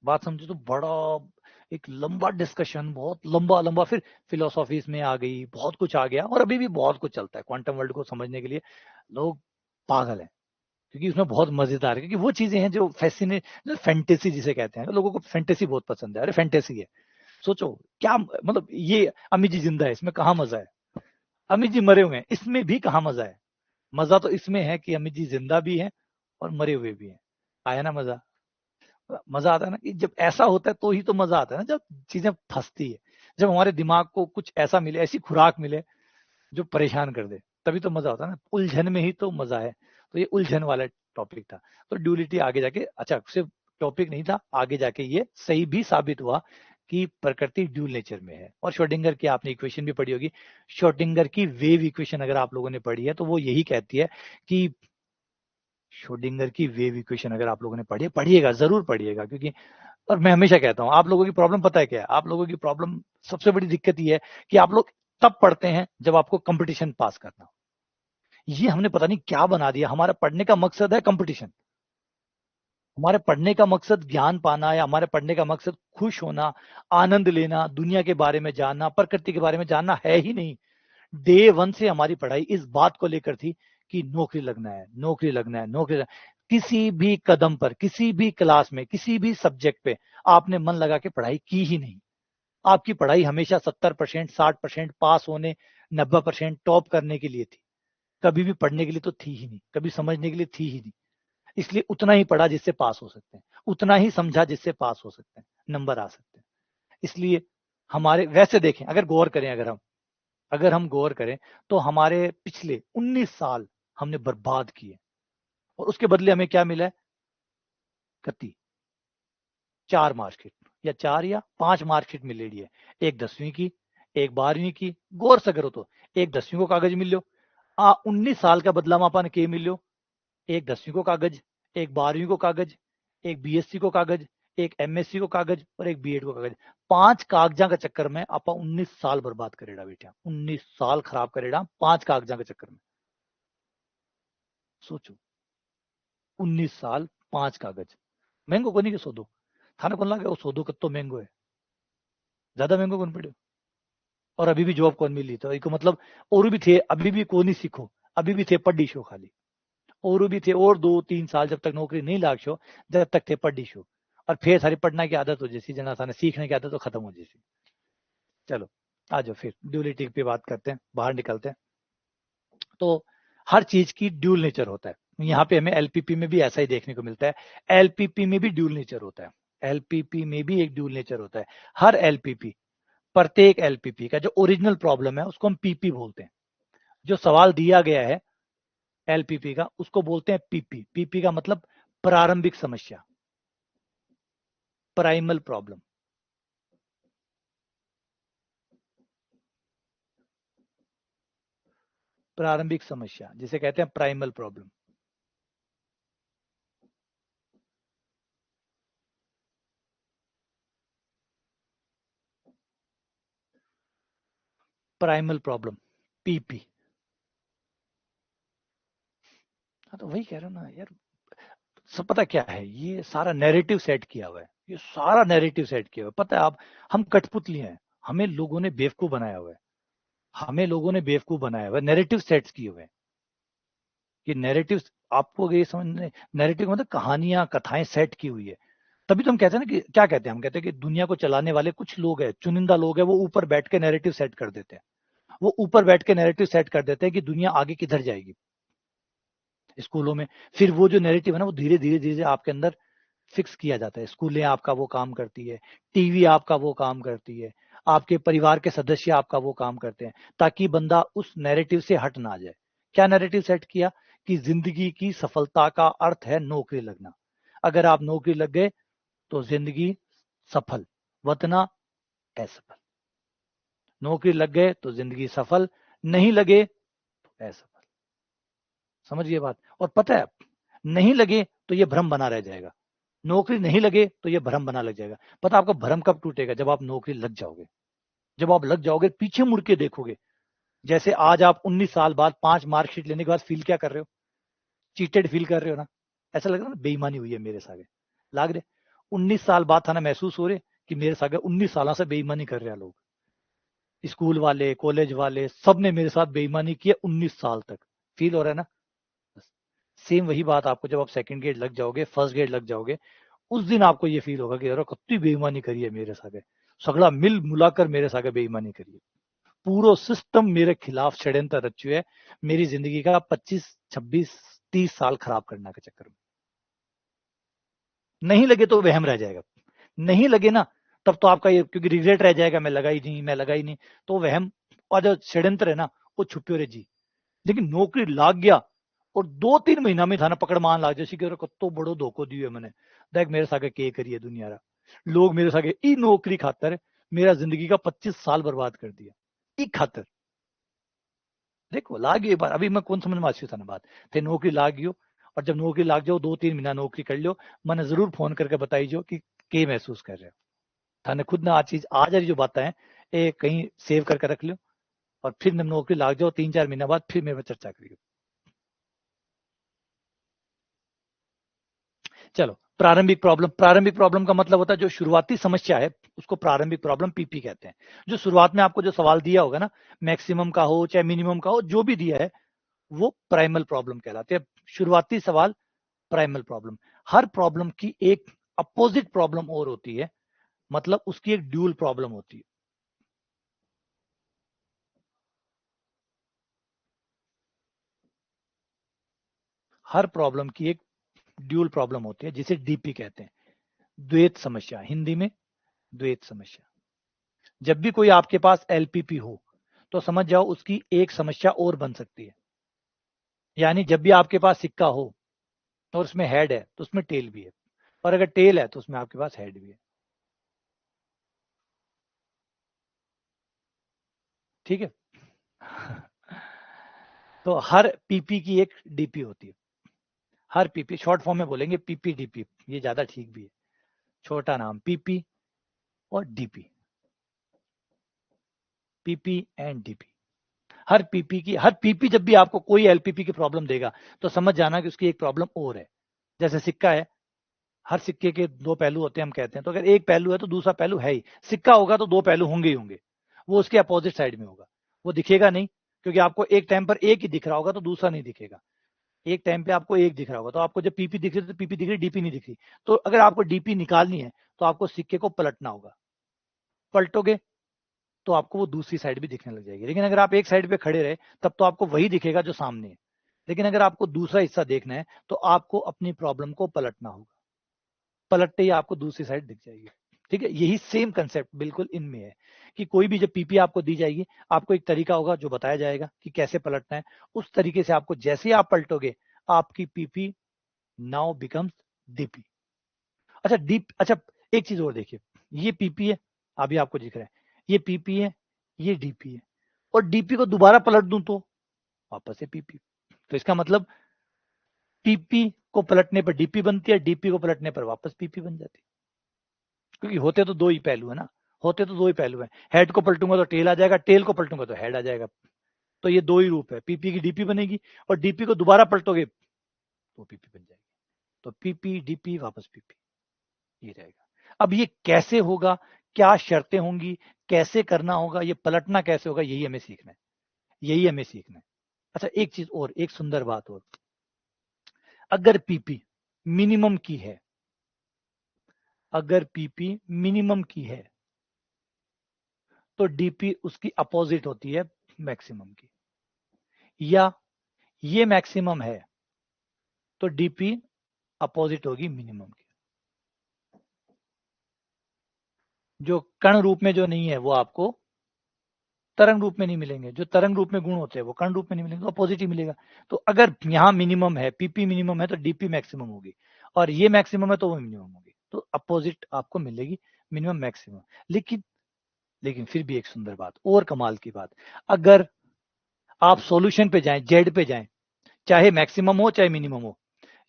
बात समझो तो बड़ा एक लंबा डिस्कशन, बहुत लंबा लंबा, फिर फिलोसॉफीज में आ गई, बहुत कुछ आ गया, और अभी भी बहुत कुछ चलता है क्वांटम वर्ल्ड को समझने के लिए। लोग पागल हैं क्योंकि उसमें बहुत मजेदार है, क्योंकि वो चीजें हैं जो फैसिनेट, जो फैंटेसी जिसे कहते हैं, लोगों को फैंटेसी बहुत पसंद है। अरे फैंटेसी है, सोचो क्या मतलब, ये अमित जी जिंदा है, इसमें कहाँ मजा है? अमित जी मरे हुए हैं, इसमें भी कहाँ मजा है? मजा तो इसमें है कि अमित जी जिंदा भी हैं और मरे हुए भी हैं। आया ना मजा? मजा आता है ना, कि जब ऐसा होता है तो ही तो मजा आता है ना, जब चीजें फंसती है, जब हमारे दिमाग को कुछ ऐसा मिले, ऐसी खुराक मिले जो परेशान कर दे, तभी तो मजा आता है ना। उलझन में ही तो मजा है। तो ये उलझन वाला टॉपिक था। तो ड्यूलिटी आगे जाके, अच्छा सिर्फ टॉपिक नहीं था, आगे जाके ये सही भी साबित हुआ कि प्रकृति ड्यूल नेचर में है। और श्रोडिंगर की आपने इक्वेशन भी पढ़ी होगी, श्रोडिंगर की वेव इक्वेशन अगर आप लोगों ने पढ़ी है तो वो यही कहती है कि, श्रोडिंगर की वेव इक्वेशन अगर आप लोगों ने पढ़ी है, पढ़िएगा, जरूर पढ़िएगा, क्योंकि और मैं हमेशा कहता हूं, आप लोगों की प्रॉब्लम पता है क्या है? आप लोगों की प्रॉब्लम, सबसे बड़ी दिक्कत ये है कि आप लोग तब पढ़ते हैं जब आपको कंपटीशन पास करना हो। ये हमने पता नहीं क्या बना दिया, हमारा पढ़ने का मकसद है कंपटीशन। हमारे पढ़ने का मकसद ज्ञान पाना, या हमारे पढ़ने का मकसद खुश होना, आनंद लेना, दुनिया के बारे में जानना, प्रकृति के बारे में जानना है ही नहीं। डे वन से हमारी पढ़ाई इस बात को लेकर थी कि नौकरी लगना है, नौकरी लगना है, नौकरी लगना है। किसी भी कदम पर, किसी भी क्लास में, किसी भी सब्जेक्ट पे आपने मन लगा के पढ़ाई की ही नहीं। आपकी पढ़ाई हमेशा 70%, 60% पास होने, 90% टॉप करने के लिए थी। कभी भी पढ़ने के लिए तो थी ही नहीं, कभी समझने के लिए थी ही नहीं। इसलिए उतना ही पढ़ा जिससे पास हो सकते हैं, उतना ही समझा जिससे पास हो सकते हैं, नंबर आ सकते हैं। इसलिए हमारे, वैसे देखें, अगर गौर करें, अगर हम गौर करें तो हमारे पिछले 19 साल हमने बर्बाद किए, और उसके बदले हमें क्या मिला है? कति 4 मार्कशीट, या 4 या 5 मार्कशीट मिलेगी है। एक 10वीं की, एक 12वीं की, गौर से करो तो एक 10वीं को कागज मिलो, 19 साल का बदला में अपन के मिलो, एक 10वीं को कागज, एक 12वीं को कागज, एक बीएससी को कागज, एक एमएससी को कागज, और एक बीएड को कागज। 5 कागजा के चक्कर में आप 19 साल बर्बाद करेगा बेटा, 19 साल खराब करेगा 5 कागजा के चक्कर में। सोचो, 19 साल 5 कागज, महंगो को नहीं के सोदो, थाने कौन लागे वो सोदो, कत्तो महंगो है, ज्यादा महंगो कौन पड़े, और अभी भी जॉब कौन मिली, तो एक मतलब और भी थे, अभी भी को नहीं सीखो, अभी भी थे पढ़ी शो खाली, और भी थे, और 2-3 साल जब तक नौकरी नहीं लाग शो, जब तक थे पढ़ी शो, और फिर सारी पढ़ना की आदत हो जैसी, जना साने सीखने की आदत तो खत्म हो जैसी। चलो आ जाओ फिर ड्यूलिटी पे बात करते हैं, बाहर निकलते हैं। तो हर चीज की ड्यूल नेचर होता है, यहाँ पे हमें एलपीपी में भी ऐसा ही देखने को मिलता है। एलपीपी में भी ड्यूल नेचर होता है, एलपीपी में भी एक ड्यूल नेचर होता है। हर एलपीपी, प्रत्येक एलपीपी का जो ओरिजिनल प्रॉब्लम है उसको हम पीपी बोलते हैं। जो सवाल दिया गया है एलपीपी का, उसको बोलते हैं पीपी। पीपी का मतलब प्रारंभिक समस्या, प्राइमल प्रॉब्लम। प्रारंभिक समस्या जिसे कहते हैं primal problem. Primal problem, PP. हाँ तो वही कह रहा हूं ना यार, सब पता क्या है, ये सारा नैरेटिव सेट किया हुआ है, ये सारा नैरेटिव सेट किया हुआ है। पता है आप, हम कठपुतली हैं, हमें लोगों ने बेवकूफ बनाया हुआ है, हमें लोगों ने बेवकूफ बनाया हुआ है, नैरेटिव सेट्स किए हुए हैं। ये नैरेटिव, आपको ये समझ, नैरेटिव मतलब कहानियां, कथाएं सेट की हुई है। तभी तो हम कहते हैं ना, कि क्या कहते हैं, हम कहते हैं कि दुनिया को चलाने वाले कुछ लोग हैं, चुनिंदा लोग हैं, वो ऊपर बैठ के नैरेटिव सेट कर देते हैं। वो ऊपर बैठ के नैरेटिव सेट कर देते हैं कि दुनिया आगे किधर जाएगी स्कूलों में। फिर वो जो नैरेटिव है ना, वो धीरे धीरे धीरे आपके अंदर फिक्स किया जाता है। स्कूलें आपका वो काम करती है, टीवी आपका वो काम करती है, आपके परिवार के सदस्य आपका वो काम करते हैं, ताकि बंदा उस नैरेटिव से हट ना जाए। क्या नैरेटिव सेट किया? कि जिंदगी की सफलता का अर्थ है नौकरी लगना। अगर आप नौकरी लग गए तो जिंदगी सफल, वतना असफल। नौकरी लग गए तो जिंदगी सफल, नहीं लगे तो असफल। समझिए बात। और पता है, नहीं लगे तो ये भ्रम बना रह जाएगा, नौकरी नहीं लगे तो ये भ्रम बना लग जाएगा। पता आपका भ्रम कब टूटेगा? जब आप नौकरी लग जाओगे। जब आप लग जाओगे, पीछे मुड़ के देखोगे, जैसे आज आप 19 साल बाद 5 मार्कशीट लेने के बाद फील क्या कर रहे हो? चीटेड फील कर रहे हो ना? ऐसा लग रहा है ना, बेईमानी हुई है मेरे साथ। लाग रहे 19 साल बाद था ना, महसूस हो रहे कि मेरे साथ 19 साल से बेईमानी कर रहे हैं लोग, स्कूल वाले, कॉलेज वाले, सब ने मेरे साथ बेईमानी की है 19 साल तक। फील हो रहा है ना? सेम वही बात आपको जब आप सेकंड ग्रेड लग जाओगे, फर्स्ट ग्रेड लग जाओगे, उस दिन आपको ये फील होगा कि यार कितनी बेईमानी करी है मेरे साथ, सगड़ा मिल मुलाकर मेरे साथ बेईमानी करी है, पूरा सिस्टम मेरे खिलाफ षड्यंत्र रच है, मेरी जिंदगी का 25, 26, 30 साल खराब करने के चक्कर में। नहीं लगे तो वहम रह जाएगा, नहीं लगे ना तब तो आपका ये, क्योंकि रिग्रेट रह जाएगा, मैं लगा ही नहीं, मैं लगा ही नहीं, तो वहम और जो षड्यंत्र है ना वो छुपे रहे जी। लेकिन नौकरी लाग गया और 2-3 महीना में था ना पकड़ मान लाग जैसे कि कत्तो बड़ो धोखो दियो मैंने, देख मेरे सागे के करिए दुनिया रा, लोग मेरे सागे ई नौकरी खातर मेरा जिंदगी का 25 साल बर्बाद कर दिया, ई खातर। देखो लाग गई बार, अभी मैं कौन समझ में आती था ना बात, थे नौकरी लाग गयो, और जब नौकरी लाग जाओ 2-3 महीना नौकरी कर लो, मैंने जरूर फोन करके बताई जो कि के महसूस कर रहे हो, थाने खुद ना आज चीज आज जो बातें हैं ये कहीं सेव करके रख लो, और फिर जब नौकरी लाग जाओ 3-4 महीना बाद फिर मेरे चर्चा करियो। चलो, प्रारंभिक प्रॉब्लम का मतलब होता है जो शुरुआती समस्या है उसको प्रारंभिक प्रॉब्लम पीपी कहते हैं। जो शुरुआत में आपको जो सवाल दिया होगा ना, मैक्सिमम का हो चाहे मिनिमम का हो, जो भी दिया है वो प्राइमल प्रॉब्लम कहलाते हैं। शुरुआती सवाल प्राइमल प्रॉब्लम। हर प्रॉब्लम की एक अपोजिट प्रॉब्लम और होती है, मतलब उसकी एक ड्यूल प्रॉब्लम होती है। हर प्रॉब्लम की एक ड्यूल प्रॉब्लम होती है जिसे डीपी कहते हैं, द्वैत समस्या, हिंदी में द्वैत समस्या। जब भी कोई आपके पास एलपीपी हो तो समझ जाओ उसकी एक समस्या और बन सकती है। यानी जब भी आपके पास सिक्का हो और उसमें हेड है तो उसमें टेल भी है, और अगर टेल है तो उसमें आपके पास हेड भी है। ठीक है। तो हर पीपी की एक डीपी होती है। हर पीपी, शॉर्ट फॉर्म में बोलेंगे पीपी डीपी, ये ज्यादा ठीक भी है, छोटा नाम पीपी और DP, PP and DP. Her PP जब भी आपको कोई एलपीपी की प्रॉब्लम देगा तो समझ जाना कि उसकी एक प्रॉब्लम और है। जैसे सिक्का है, हर सिक्के के दो पहलू होते हैं हम कहते हैं, तो अगर एक पहलू है तो दूसरा पहलू है ही, सिक्का होगा तो दो पहलू होंगे ही होंगे, वो उसके अपोजिट साइड में होगा, वो दिखेगा नहीं, क्योंकि आपको एक टाइम पर एक ही दिख रहा होगा तो दूसरा नहीं दिखेगा। एक टाइम पे आपको एक दिख रहा होगा तो आपको जब पीपी दिख रही तो पीपी दिख रही, डीपी नहीं दिख रही। तो अगर आपको डीपी निकालनी है तो आपको सिक्के को पलटना होगा, पलटोगे तो आपको वो दूसरी साइड भी दिखने लग जाएगी। लेकिन अगर आप एक साइड पे खड़े रहे तब तो आपको वही दिखेगा जो सामने है। लेकिन अगर आपको दूसरा हिस्सा देखना है तो आपको अपनी प्रॉब्लम को पलटना होगा, पलटते ही आपको दूसरी साइड दिख जाएगी। ठीक है, यही सेम कंसेप्ट बिल्कुल इनमें है कि कोई भी जब पीपी आपको दी जाएगी, आपको एक तरीका होगा जो बताया जाएगा कि कैसे पलटना है, उस तरीके से आपको जैसे ही आप पलटोगे आपकी पीपी नाउ बिकम्स डीपी। अच्छा, एक चीज और देखिए, ये पीपी है, अभी आपको दिख रहा है, ये पीपी है, ये डीपी है, और डीपी को दोबारा पलट दूं तो वापस से पीपी। तो इसका मतलब पीपी को पलटने पर डीपी बनती है, डीपी को पलटने पर वापस पीपी बन जाती है, क्योंकि होते तो दो ही पहलू है ना, होते तो दो ही पहलू है। हेड को पलटूंगा तो टेल आ जाएगा, टेल को पलटूंगा तो हेड आ जाएगा, तो ये दो ही रूप है, पीपी की डीपी बनेगी, और डीपी को दोबारा पलटोगे तो पीपी बन जाएगी। तो पीपी डीपी वापस पीपी, ये रहेगा। अब ये कैसे होगा, क्या शर्तें होंगी, कैसे करना होगा, ये पलटना कैसे होगा, यही हमें सीखना है, यही हमें सीखना है। अच्छा, एक चीज और, एक सुंदर बात और, अगर पीपी मिनिमम की है, अगर पीपी मिनिमम की है तो डीपी उसकी अपोजिट होती है मैक्सिमम की, या ये मैक्सिमम है तो डीपी अपोजिट होगी मिनिमम की। जो कण रूप में जो नहीं है वो आपको तरंग रूप में नहीं मिलेंगे, जो तरंग रूप में गुण होते हैं वो कण रूप में नहीं मिलेंगे, तो अपोजिट ही मिलेगा। तो अगर यहाँ मिनिमम है, पीपी मिनिमम है तो डीपी मैक्सिमम होगी, और ये मैक्सिमम है तो वो मिनिमम होगी, तो अपोजिट आपको मिलेगी, मिनिमम मैक्सिमम। लेकिन लेकिन फिर भी एक सुंदर बात और कमाल की बात, अगर आप सॉल्यूशन पे जाएं, जेड पे जाएं, चाहे मैक्सिमम हो चाहे मिनिमम हो,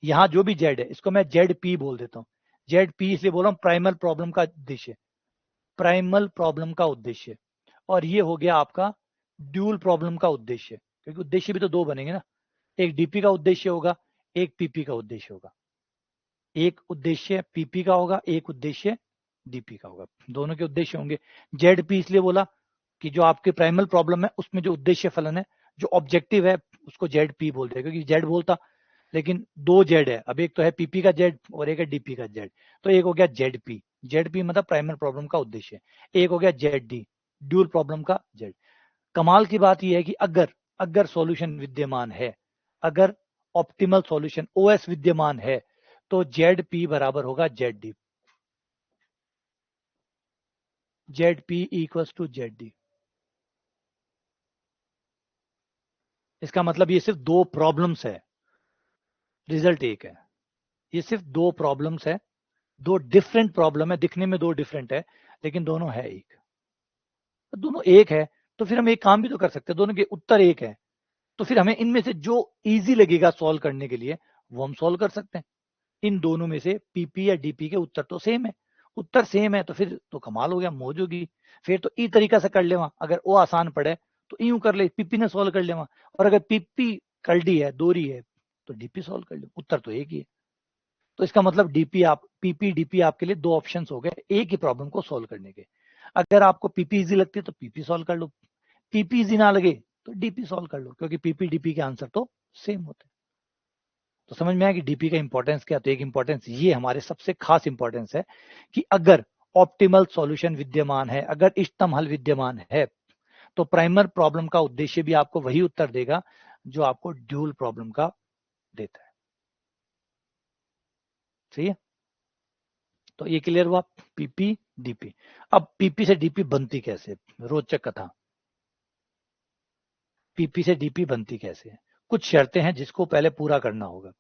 यहाँ जो भी जेड है इसको मैं जेड पी बोल देता हूँ, जेड पी इसलिए बोल रहा हूं प्राइमल प्रॉब्लम का उद्देश्य, प्राइमल प्रॉब्लम का उद्देश्य। और ये हो गया आपका ड्यूल प्रॉब्लम का उद्देश्य, क्योंकि उद्देश्य भी तो दो बनेंगे ना, एक डीपी का उद्देश्य होगा, एक पीपी का उद्देश्य होगा। एक उद्देश्य पीपी का होगा, एक उद्देश्य डीपी का होगा, दोनों के उद्देश्य होंगे। जेड पी इसलिए बोला कि जो आपके प्राइमल प्रॉब्लम है उसमें जो उद्देश्य फलन है, जो ऑब्जेक्टिव है, उसको जेड पी बोलते हैं, क्योंकि जेड बोलता, लेकिन दो जेड है, अब एक तो है पीपी का जेड और एक है डीपी का जेड, तो एक हो गया जेड पी, जेड पी मतलब प्राइमल प्रॉब्लम का उद्देश्य, एक हो गया जेड डी, ड्यूल प्रॉब्लम का जेड। कमाल की बात यह है कि अगर अगर सॉल्यूशन विद्यमान है, अगर ऑप्टिमल सॉल्यूशन ओएस विद्यमान है, तो जेड पी बराबर होगा Z D, Z P equals to Z D. इसका मतलब ये सिर्फ दो प्रॉब्लम्स है, रिजल्ट एक है। ये सिर्फ दो प्रॉब्लम्स है, दो डिफरेंट प्रॉब्लम है, दिखने में दो डिफरेंट है, लेकिन दोनों है एक। तो दोनों एक है तो फिर हम एक काम भी तो कर सकते हैं, दोनों के उत्तर एक है, तो फिर हमें इनमें से जो इजी लगेगा सॉल्व करने के लिए वो हम सॉल्व कर सकते हैं। इन दोनों में से पीपी या डीपी के उत्तर तो सेम है, उत्तर सेम है तो फिर तो कमाल हो गया, मौज होगी। फिर तो ई तरीका से कर ले वहां, अगर वो आसान पड़े तो यूं कर ले, पीपी ने सॉल्व कर ले वहां, और अगर पीपी करडी है, दोहरी है, तो डीपी सॉल्व कर ले, उत्तर तो एक ही है। तो इसका मतलब डीपी आप पीपी डीपी आपके लिए दो ऑप्शंस हो गए एक ही प्रॉब्लम को सॉल्व करने के। अगर आपको पीपी इजी लगती है तो पीपी सॉल्व कर लो, पीपी इजी ना लगे तो डीपी सॉल्व कर लो, क्योंकि पीपी डीपी के आंसर तो सेम होते हैं। तो समझ में आया कि डीपी का इंपॉर्टेंस क्या। तो एक इंपॉर्टेंस ये हमारे सबसे खास इंपॉर्टेंस है कि अगर ऑप्टिमल सॉल्यूशन विद्यमान है, अगर इष्टतम हल विद्यमान है, तो प्राइमर प्रॉब्लम का उद्देश्य भी आपको वही उत्तर देगा जो आपको ड्यूल प्रॉब्लम का देता है। सही है, तो ये क्लियर हुआ पीपी डीपी। अब पीपी से डीपी बनती कैसे, रोचक कथा। पीपी से डीपी बनती कैसे है, कुछ शर्तें हैं जिसको पहले पूरा करना होगा।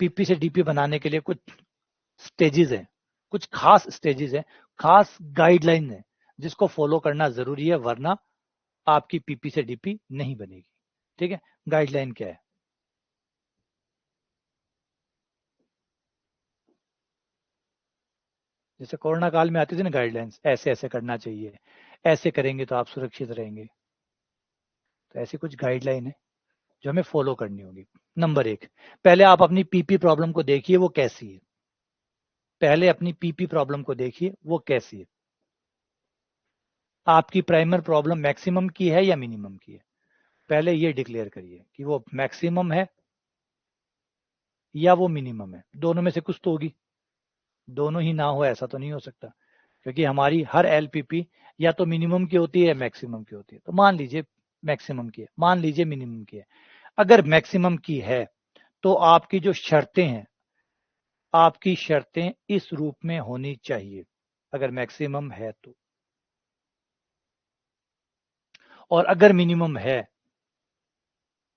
पीपी से डीपी बनाने के लिए कुछ स्टेजेस हैं, कुछ खास स्टेजेस हैं, खास गाइडलाइन है जिसको फॉलो करना जरूरी है, वरना आपकी पीपी से डीपी नहीं बनेगी। ठीक है, गाइडलाइन क्या है। जैसे कोरोना काल में आती थी ना गाइडलाइंस, ऐसे ऐसे करना चाहिए, ऐसे करेंगे तो आप सुरक्षित रहेंगे, तो ऐसी कुछ गाइडलाइन है जो हमें फॉलो करनी होगी। नंबर एक, पहले आप अपनी पीपी प्रॉब्लम को देखिए वो कैसी है, पहले अपनी पीपी प्रॉब्लम को देखिए वो कैसी है। आपकी प्राइमर प्रॉब्लम मैक्सिमम की है या मिनिमम की है, पहले ये डिक्लेयर करिए कि वो मैक्सिमम है या वो मिनिमम है, दोनों में से कुछ तो होगी, दोनों ही ना हो ऐसा तो नहीं हो सकता, क्योंकि हमारी हर एलपीपी या तो मिनिमम की होती है या मैक्सिमम की होती है। तो मान लीजिए मैक्सिमम की है, मान लीजिए मिनिमम की है। अगर मैक्सिमम की है तो आपकी जो शर्तें हैं, आपकी शर्तें इस रूप में होनी चाहिए, अगर मैक्सिमम है तो। और अगर मिनिमम है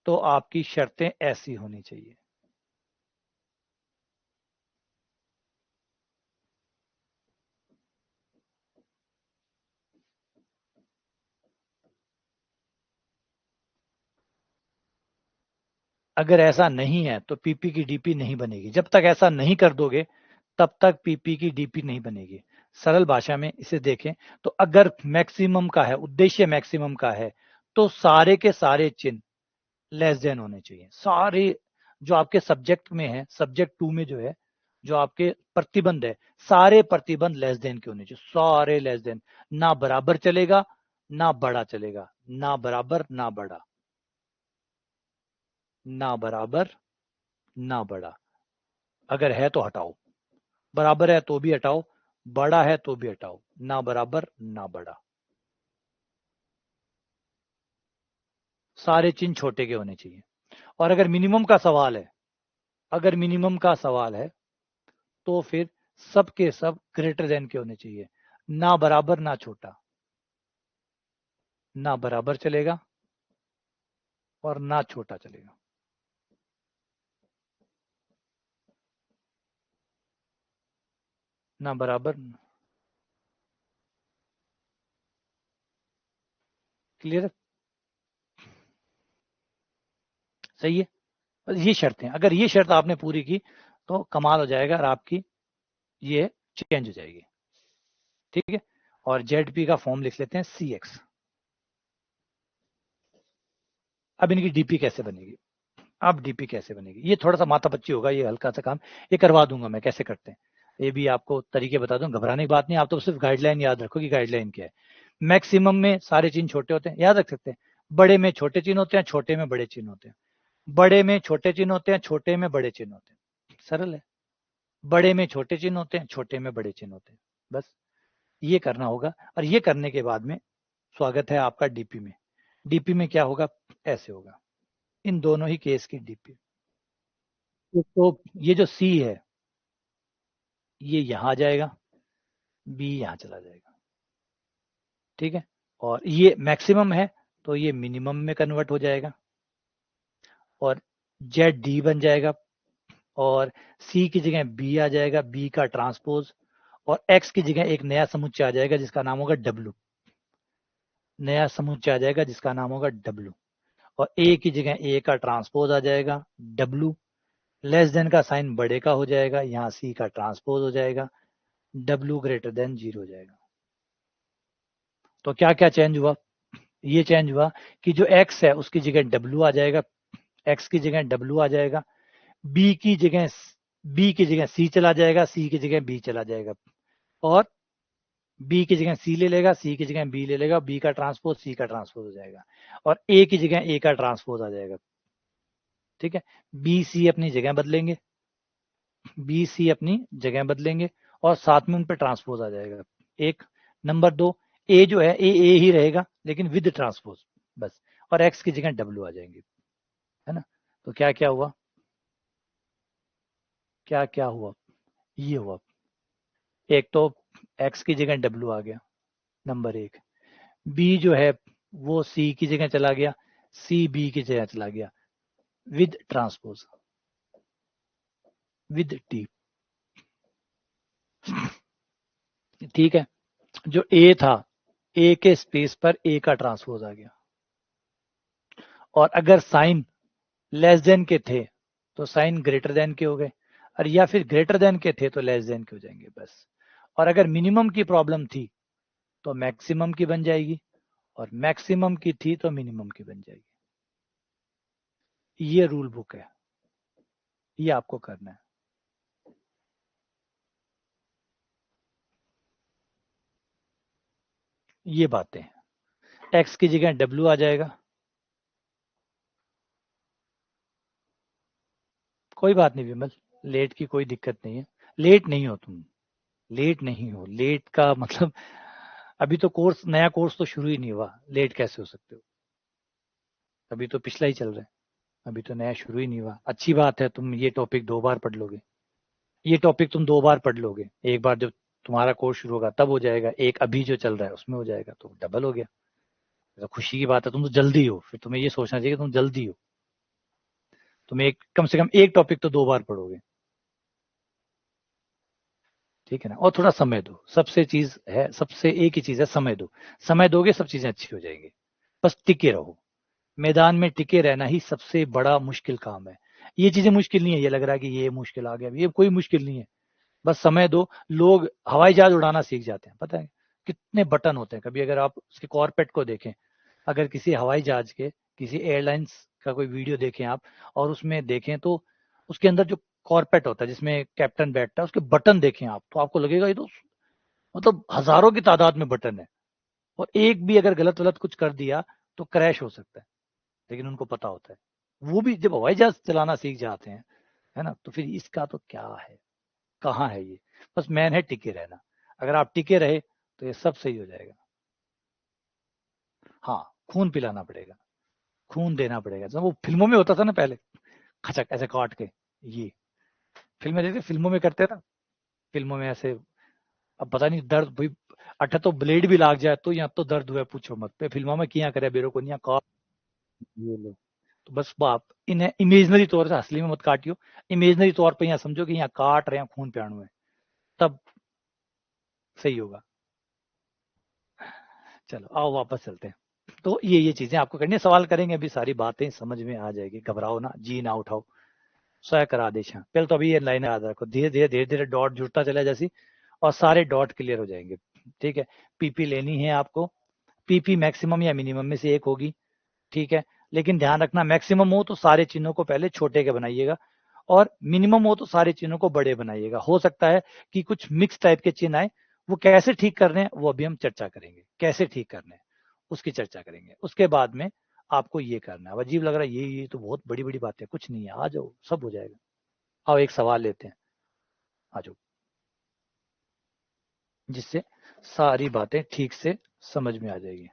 तो आपकी शर्तें ऐसी होनी चाहिए। अगर ऐसा नहीं है तो पीपी की डीपी नहीं बनेगी, जब तक ऐसा नहीं कर दोगे तब तक पीपी की डीपी नहीं बनेगी। सरल भाषा में इसे देखें तो अगर मैक्सिमम का है, उद्देश्य मैक्सिमम का है, तो सारे के सारे चिन्ह लेस देन होने चाहिए, सारे जो आपके सब्जेक्ट में है, सब्जेक्ट 2 में जो है, जो आपके प्रतिबंध है, सारे प्रतिबंध लेस देन के होने चाहिए, सारे लेस देन, ना बराबर चलेगा ना बड़ा चलेगा, ना बराबर ना बड़ा, ना बराबर ना बड़ा। अगर है तो हटाओ, बराबर है तो भी हटाओ, बड़ा है तो भी हटाओ, ना बराबर ना बड़ा, सारे चिन्ह छोटे के होने चाहिए। और अगर मिनिमम का सवाल है, अगर मिनिमम का सवाल है तो फिर सब के सब ग्रेटर देन के होने चाहिए, ना बराबर ना छोटा, ना बराबर चलेगा और ना छोटा चलेगा। ना बराबर, क्लियर है, सही है। ये शर्तें, अगर ये शर्त आपने पूरी की तो कमाल हो जाएगा और आपकी ये चेंज हो जाएगी। ठीक है, और जेड पी का फॉर्म लिख लेते हैं सी एक्स। अब इनकी डीपी कैसे बनेगी, अब डीपी कैसे बनेगी, ये थोड़ा सा माथा पच्ची होगा, ये हल्का सा काम, ये करवा दूंगा मैं कैसे करते हैं, ये भी आपको तरीके बता दूं, घबराने की बात नहीं, आप तो सिर्फ गाइडलाइन याद रखो कि गाइडलाइन क्या है। मैक्सिमम में सारे चिन्ह छोटे होते हैं, याद रख सकते हैं, बड़े में छोटे चिन्ह होते हैं, छोटे में बड़े चिन्ह होते हैं, बड़े में छोटे चिन्ह होते हैं, छोटे में बड़े चिन्ह होते हैं, सरल है, बड़े में छोटे चिन्ह होते हैं, छोटे में बड़े चिन्ह होते हैं, बस ये करना होगा। और ये करने के बाद में स्वागत है आपका डीपी में। डीपी में क्या होगा, ऐसे होगा, इन दोनों ही केस की डीपी। तो ये जो सी है ये यहां जाएगा, बी यहां चला जाएगा, ठीक है, और ये मैक्सिमम है तो ये मिनिमम में कन्वर्ट हो जाएगा, और जेड डी बन जाएगा, और सी की जगह बी आ जाएगा, बी का ट्रांसपोज, और एक्स की जगह एक नया समुच्चय आ जाएगा जिसका नाम होगा डब्ल्यू, नया समुच्चय आ जाएगा जिसका नाम होगा डब्ल्यू, और ए की जगह ए का ट्रांसपोज आ जाएगा डब्ल्यू, लेस देन का साइन बड़े का हो जाएगा, यहाँ सी का ट्रांसपोज हो जाएगा, डब्ल्यू ग्रेटर देन 0 हो जाएगा। तो क्या क्या चेंज हुआ, ये चेंज हुआ कि जो x है उसकी जगह w आ जाएगा, x की जगह w आ जाएगा, b की जगह c चला जाएगा, c की जगह b चला जाएगा, और b की जगह c ले लेगा, c की जगह b ले लेगा, b का ट्रांसपोज c का ट्रांसपोज हो जाएगा, और a की जगह a का ट्रांसपोज आ जाएगा, ठीक है, b c अपनी जगह बदलेंगे, बी सी अपनी जगह बदलेंगे, और साथ में उन पे ट्रांसपोज आ जाएगा। एक नंबर 2, ए जो है ए ही रहेगा लेकिन विद ट्रांसपोज, बस, और एक्स की जगह डब्ल्यू आ जाएंगे, है ना। तो क्या क्या हुआ, क्या क्या हुआ, ये हुआ, एक तो एक्स की जगह डब्ल्यू आ गया, नंबर 1, बी जो है वो सी की जगह चला गया, सी बी की जगह चला गया विद ट्रांसपोज, विद टी, ठीक है, जो ए था ए के स्पेस पर ए का ट्रांसपोज आ गया, और अगर साइन लेस देन के थे तो साइन ग्रेटर देन के हो गए, और या फिर ग्रेटर देन के थे तो लेस देन के हो जाएंगे, बस, और अगर मिनिमम की प्रॉब्लम थी तो मैक्सिमम की बन जाएगी, और मैक्सिमम की थी तो मिनिमम की बन जाएगी। ये रूल बुक है, ये आपको करना है। ये बातें हैं, एक्स की जगह डब्ल्यू आ जाएगा, कोई बात नहीं विमल, लेट की कोई दिक्कत नहीं है, लेट नहीं हो तुम, लेट नहीं हो, लेट का मतलब अभी तो कोर्स, नया कोर्स तो शुरू ही नहीं हुआ, लेट कैसे हो सकते हो, अभी तो पिछला ही चल रहा है, अभी तो नया शुरू ही नहीं हुआ। अच्छी बात है, तुम ये टॉपिक 2 बार पढ़ लोगे, ये टॉपिक तुम 2 बार पढ़ लोगे, एक बार जब तुम्हारा कोर्स शुरू होगा तब हो जाएगा, एक अभी जो चल रहा है उसमें हो जाएगा, तो डबल हो गया, तो खुशी की बात है, तुम तो जल्दी हो, फिर तुम्हें ये सोचना चाहिए कि तुम जल्दी हो, तुम एक कम से कम एक टॉपिक तो 2 बार पढ़ोगे, ठीक है ना, और थोड़ा समय दो, सबसे चीज है, सबसे एक ही चीज है, समय दो, समय दोगे सब चीजें अच्छी हो जाएंगी, बस टिके रहो, मैदान में टिके रहना ही सबसे बड़ा मुश्किल काम है। ये चीजें मुश्किल नहीं है, ये लग रहा है कि ये मुश्किल आ गया, ये कोई मुश्किल नहीं है, बस समय दो, लोग हवाई जहाज उड़ाना सीख जाते हैं, पता है कितने बटन होते हैं, कभी अगर आप उसके कॉर्पेट को देखें, अगर किसी हवाई जहाज के, किसी एयरलाइंस का कोई वीडियो देखें आप, और उसमें देखें तो उसके अंदर जो कॉर्पेट होता है जिसमें कैप्टन बैठता है, उसके बटन देखें आप तो आपको लगेगा ये तो मतलब हजारों की तादाद में बटन है, और एक भी अगर गलत गलत कुछ कर दिया तो क्रैश हो सकता है, लेकिन उनको पता होता है, वो भी जब हवाई जहाज चलाना सीख जाते हैं, है ना, तो फिर इसका तो क्या है, कहाँ है ये, बस मैन है टिके रहना, अगर आप टिके रहे तो ये सब सही हो जाएगा। हाँ, खून पिलाना पड़ेगा, खून देना पड़ेगा, जब वो फिल्मों में होता था ना पहले, खचक ऐसे काट के, ये फिल्में देखते, फिल्मों में करते ना, फिल्मों में ऐसे, अब पता नहीं दर्द भाई, अठा तो ब्लेड भी लाग जाए तो यहाँ तो दर्द हुआ पूछो मत, पे फिल्मों में किया करे बेरो को नहीं काट, ये लो, तो बस बाप इन्हें इमेजनरी तौर से, असली में मत काटियो, इमेजनरी तौर पे यहाँ समझो कि यहाँ काट रहे हैं, खून पियाणु है, तब सही होगा। चलो आओ वापस चलते हैं, तो ये चीजें आपको करनी है, सवाल करेंगे, अभी सारी बातें समझ में आ जाएगी, घबराओ ना, जी ना उठाओ, स्वयं आदेश। हाँ, पहले तो अभी ये लाइन याद रखो, धीरे धीरे धीरे धीरे डॉट जुड़ता चला जैसी, और सारे डॉट क्लियर हो जाएंगे। ठीक है, पीपी लेनी है आपको, पीपी मैक्सिमम या मिनिमम में से एक होगी। ठीक है, लेकिन ध्यान रखना मैक्सिमम हो तो सारे चिन्हों को पहले छोटे के बनाइएगा, और मिनिमम हो तो सारे चिन्हों को बड़े बनाइएगा। हो सकता है कि कुछ मिक्स टाइप के चिन्ह आए, वो कैसे ठीक करने हैं वो अभी हम चर्चा करेंगे, कैसे ठीक करने हैं उसकी चर्चा करेंगे। उसके बाद में आपको ये करना है। अब अजीब लग रहा है, ये तो बहुत बड़ी बड़ी बात है, कुछ नहीं है, आ जाओ सब हो जाएगा। आओ एक सवाल लेते हैं, आ जाओ, जिससे सारी बातें ठीक से समझ में आ जाएगी।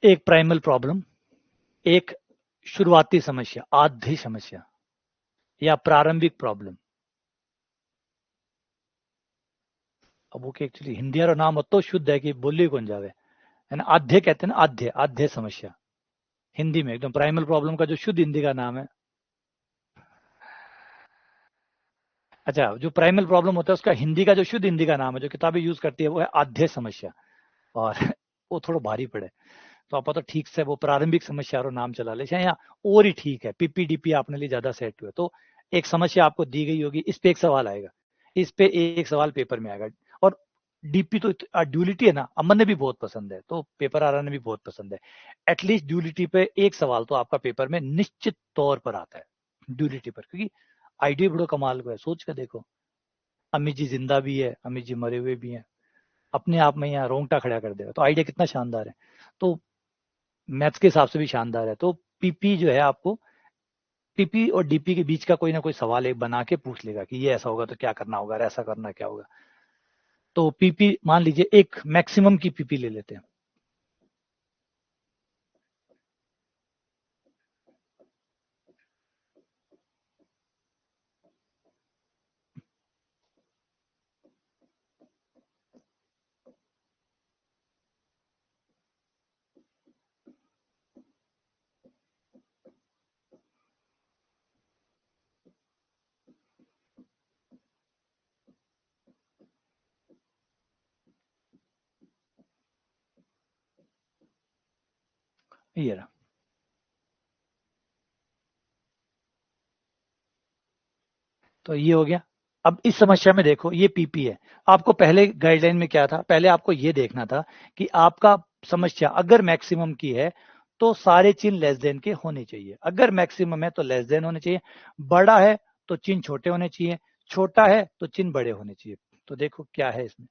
एक प्राइमल प्रॉब्लम, एक शुरुआती समस्या, आधी समस्या, या प्रारंभिक प्रॉब्लम। अब वो एक्चुअली हिंदी और नाम तो शुद्ध है कि बोली कौन जावे, है ना। आध्य कहते हैं ना, आध्य, आध्य समस्या हिंदी में एकदम। प्राइमल प्रॉब्लम का जो शुद्ध हिंदी का नाम है, अच्छा, जो प्राइमल प्रॉब्लम होता है उसका हिंदी का जो शुद्ध हिंदी का नाम है, जो किताबें यूज करती है, वो है आध्य समस्या। और वो थोड़ा भारी पड़े तो आप तो ठीक से वो प्रारंभिक समस्या और नाम चला ले, या और ही ठीक है, पीपीडीपी आपने लिए ज्यादा सेट हुए। तो एक समस्या आपको दी गई होगी, इस पे एक सवाल आएगा, इस पे एक सवाल पेपर में आएगा। और डीपी तो ड्यूलिटी है ना, अमन ने भी बहुत पसंद है, तो पेपर आ रहा ने भी बहुत पसंद है। एटलीस्ट ड्यूलिटी पे एक सवाल तो आपका पेपर में निश्चित तौर पर आता है, ड्यूलिटी पर, क्योंकि आइडिया बड़ो कमाल को है। सोच कर देखो, अमित जी जिंदा भी है, अमित जी मरे हुए भी हैं, अपने आप में यहाँ रोंगटा खड़ा कर देगा। तो आइडिया कितना शानदार है, तो मैथ्स के हिसाब से भी शानदार है। तो पीपी जो है आपको, पीपी और डीपी के बीच का कोई ना कोई सवाल एक बना के पूछ लेगा कि ये ऐसा होगा तो क्या करना होगा, ऐसा करना क्या होगा। तो पीपी मान लीजिए एक मैक्सिमम की पीपी ले लेते हैं। ये रहा, तो ये हो गया। अब इस समस्या में देखो, ये पीपी है। आपको पहले गाइडलाइन में क्या था, पहले आपको ये देखना था कि आपका समस्या अगर मैक्सिमम की है तो सारे चिन्ह लेस देन के होने चाहिए। अगर मैक्सिमम है तो लेस देन होने चाहिए, बड़ा है तो चिन्ह छोटे होने चाहिए, छोटा है तो चिन्ह बड़े होने चाहिए। तो देखो क्या है इसमें,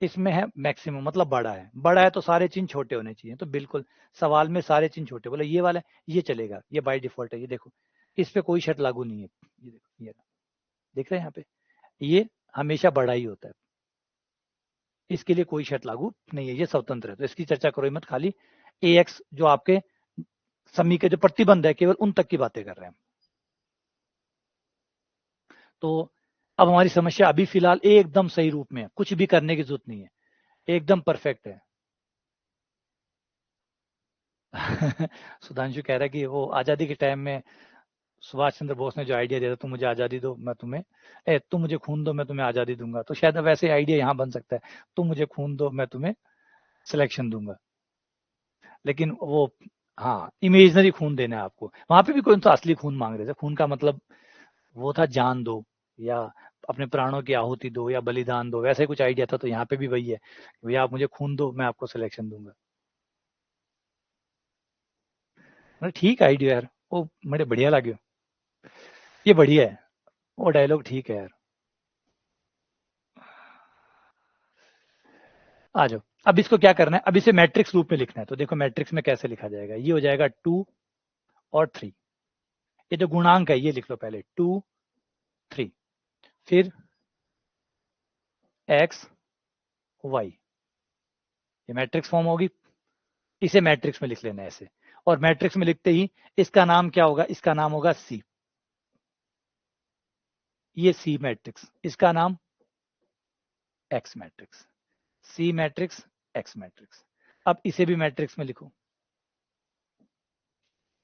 इसमें है मैक्सिमम मतलब बड़ा है, बड़ा है तो सारे चिन्ह छोटे होने चाहिए। तो बिल्कुल सवाल में सारे चिन्ह छोटे, बोले ये वाला ये चलेगा, ये बाय डिफॉल्ट है। ये देखो, इस पे कोई शर्त लागू नहीं है। ये देखो, ये देख रहे हैं यहाँ पे, ये हमेशा बड़ा ही होता है, इसके लिए कोई शर्त लागू नहीं है, ये स्वतंत्र है। तो इसकी चर्चा करो मत, खाली ए एक्स जो आपके समी के जो प्रतिबंध है केवल उन तक की बातें कर रहे हैं। तो अब हमारी समस्या अभी फिलहाल एकदम सही रूप में है, कुछ भी करने की जरूरत नहीं है, एकदम परफेक्ट है। सुधांशु कह रहा है कि वो आजादी के टाइम में सुभाष चंद्र बोस ने जो आइडिया दिया था, तुम मुझे आजादी दो मैं तुम्हें, तुम मुझे खून दो मैं तुम्हें आजादी दूंगा, तो शायद वैसे आइडिया यहाँ बन सकता है, तुम मुझे खून दो मैं तुम्हें सिलेक्शन दूंगा। लेकिन वो, हाँ, इमेजनरी खून देना है आपको, वहां पे भी कोई तो असली खून मांग रहे थे। खून का मतलब वो था जान दो, या अपने प्राणों की आहुति दो, या बलिदान दो, वैसे कुछ आइडिया था। तो यहाँ पे भी वही है, भैया आप मुझे खून दो मैं आपको सिलेक्शन दूंगा। मतलब ठीक आइडिया यार, वो बड़े बढ़िया लगे, ये बढ़िया है, वो डायलॉग ठीक है यार। आ जाओ, अब इसको क्या करना है, अब इसे मैट्रिक्स रूप में लिखना है। तो देखो मैट्रिक्स में कैसे लिखा जाएगा, ये हो जाएगा 2 और 3। ये जो गुणांक है ये लिख लो पहले, 2 3, फिर एक्स वाई, ये मैट्रिक्स फॉर्म होगी। इसे मैट्रिक्स में लिख लेना है ऐसे, और मैट्रिक्स में लिखते ही इसका नाम क्या होगा, इसका नाम होगा सी, ये सी मैट्रिक्स, इसका नाम X matrix, C matrix X matrix. अब इसे भी मैट्रिक्स में लिखो,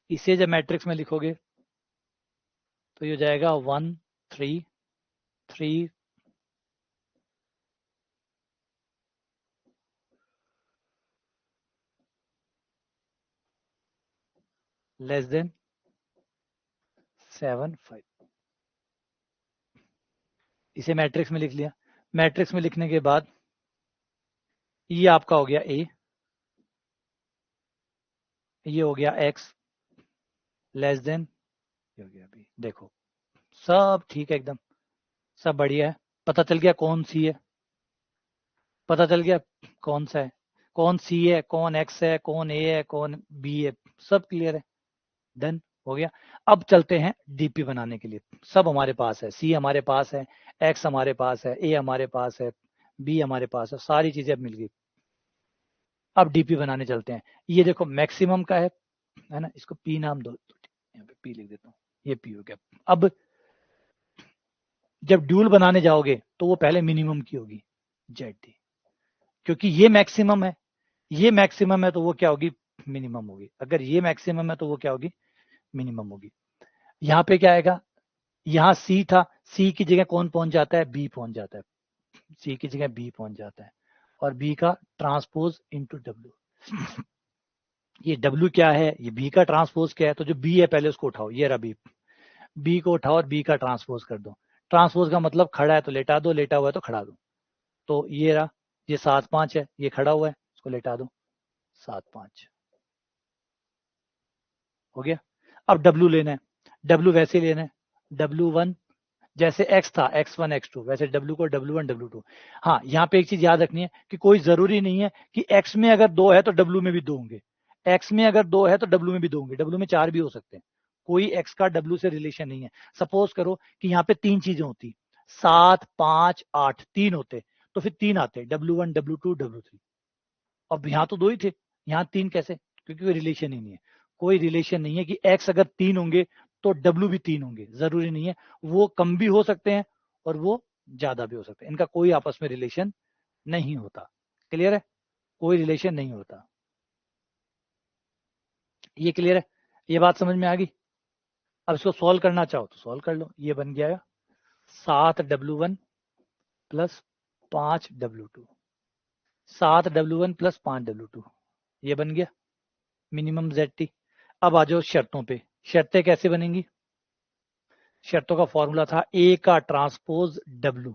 इसे जब मैट्रिक्स में लिखोगे तो ये हो जाएगा 1 3 3। Less than 7.5। इसे मैट्रिक्स में लिख लिया। मैट्रिक्स में लिखने के बाद ये आपका हो गया ए, ये हो गया एक्स, लेस देन ये हो गया बी। देखो सब ठीक है, एकदम सब बढ़िया है। पता चल गया कौन सी है, पता चल गया कौन सा है, कौन सी है, कौन एक्स है, कौन ए है, कौन बी है, सब क्लियर है। डन हो गया। अब चलते हैं डीपी बनाने के लिए। सब हमारे पास है, सी हमारे पास है, एक्स हमारे पास है, ए हमारे पास है, बी हमारे पास है, सारी चीजें अब मिल गई। अब डीपी बनाने चलते हैं। ये देखो मैक्सिमम का है ना, इसको पी नाम दो, यहाँ पे पी लिख देता हूँ, ये पी हो गया। अब जब ड्यूल बनाने जाओगे तो वो पहले मिनिमम की होगी, जेड डी, क्योंकि ये मैक्सिमम है, ये मैक्सिमम है तो वो क्या होगी, मिनिमम होगी। अगर ये मैक्सिमम है तो वो क्या होगी, मिनिमम होगी। यहाँ पे क्या आएगा, यहाँ सी था, सी की जगह कौन पहुंच जाता है, बी पहुंच जाता है, सी की जगह बी पहुंच जाता है, और बी का ट्रांसपोज इंटू डब्ल्यू। ये डब्ल्यू क्या है, ये बी का ट्रांसपोज क्या है, तो जो बी है पहले उसको उठाओ, ये रहा बी, बी को उठाओ और बी का ट्रांसपोज कर दो। ट्रांसपोज का मतलब खड़ा है तो लेटा दो, लेटा हुआ है तो खड़ा दो। तो ये रहा, ये 7-5 है, ये खड़ा हुआ है, इसको लेटा दो, 7-5 हो गया। अब डब्ल्यू लेना है, डब्ल्यू वैसे लेना है, W1 जैसे x था, x1 x2, वैसे W को W1 W2। हाँ, यहाँ पे एक चीज याद रखनी है कि कोई जरूरी नहीं है कि x में अगर 2 है तो W में भी 2 होंगे, x में अगर 2 है तो W में भी 2 होंगे, W में 4 भी हो सकते हैं। कोई x का W से रिलेशन नहीं है। सपोज करो कि यहाँ पे 3 चीजें होती, 7, 5, 8, 3 होते, तो फिर 3 आते, W1 W2 W3। अब यहाँ तो 2 ही थे, यहाँ 3 कैसे, क्योंकि कोई रिलेशन ही नहीं है। कोई रिलेशन नहीं है कि x अगर 3 होंगे तो W भी 3 होंगे, जरूरी नहीं है। वो कम भी हो सकते हैं और वो ज्यादा भी हो सकते हैं, इनका कोई आपस में रिलेशन नहीं होता। क्लियर है, कोई रिलेशन नहीं होता। ये क्लियर है, ये बात समझ में आ गई। अब इसको सॉल्व करना चाहो तो सॉल्व कर लो। ये बन गया 7W1 plus 5W2, 7W1 plus 5W2, ये बन गया मिनिमम ZT। अब आ जाओ शर्तों पे। शर्तें कैसे बनेंगी, शर्तों का फॉर्मूला था ए का ट्रांसपोज डब्ल्यू,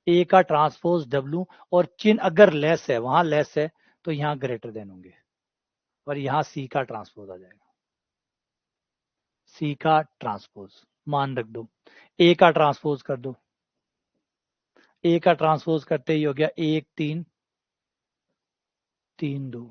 ए का ट्रांसपोज डब्ल्यू, और चिन्ह अगर लेस है, वहां लेस है तो यहां ग्रेटर देन होंगे, और यहां सी का ट्रांसपोज आ जाएगा, सी का ट्रांसपोज मान रख दो, ए का ट्रांसपोज कर दो, ए का ट्रांसपोज करते ही हो गया 1 3 3 2।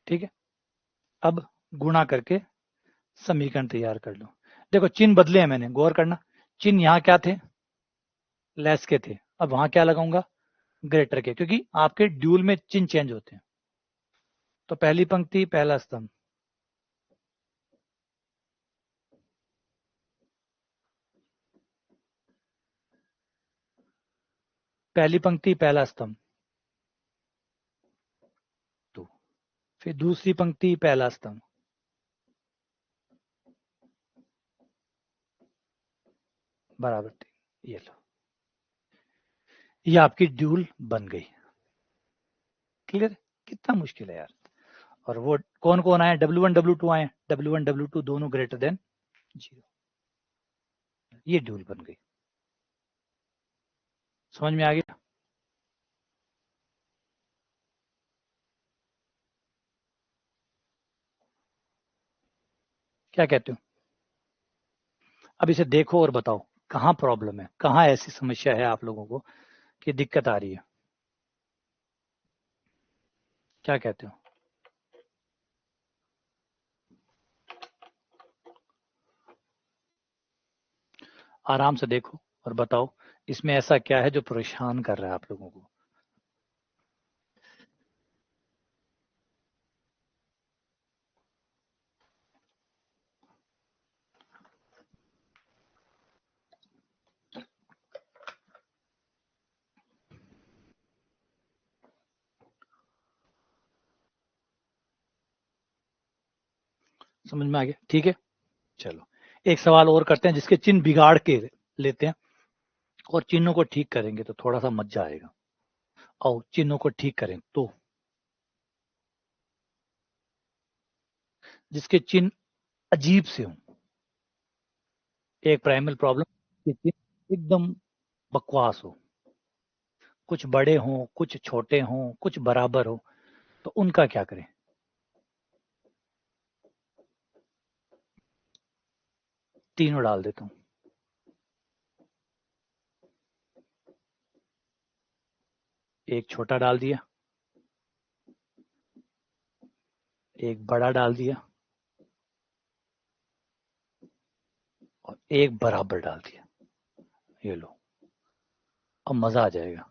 ठीक है, अब गुणा करके समीकरण तैयार कर लो। देखो चिन्ह बदले हैं मैंने, गौर करना, चिन्ह यहाँ क्या थे, लेस के थे, अब वहां क्या लगाऊंगा, ग्रेटर के, क्योंकि आपके ड्यूल में चिन्ह चेंज होते हैं। तो पहली पंक्ति पहला स्तंभ, पहली पंक्ति पहला स्तंभ, तो फिर दूसरी पंक्ति पहला स्तंभ, बराबर 3। ये लो, ये आपकी ड्यूल बन गई। क्लियर, कितना मुश्किल है यार। और वो कौन कौन आए, W1 W2 आए, W1 W2 दोनों ग्रेटर देन 0, ये ड्यूल बन गई। समझ में आ गया, क्या कहते हो। अब इसे देखो और बताओ कहाँ प्रॉब्लम है, कहाँ ऐसी समस्या है आप लोगों को कि दिक्कत आ रही है, क्या कहते हो। आराम से देखो और बताओ इसमें ऐसा क्या है जो परेशान कर रहा है आप लोगों को। समझ में आ गया? ठीक है, चलो एक सवाल और करते हैं जिसके चिन्ह बिगाड़ के लेते हैं और चिन्हों को ठीक करेंगे तो थोड़ा सा मजा आएगा। और चिन्हों को ठीक करें तो जिसके चिन्ह अजीब से हों, एक प्राइमल प्रॉब्लम के चिन्ह एकदम बकवास हो, कुछ बड़े हों, कुछ छोटे हों, कुछ बराबर हो, तो उनका क्या करें? तीनों डाल देता हूं। एक छोटा डाल दिया, एक बड़ा डाल दिया और एक बराबर डाल दिया। ये लो, अब मजा आ जाएगा।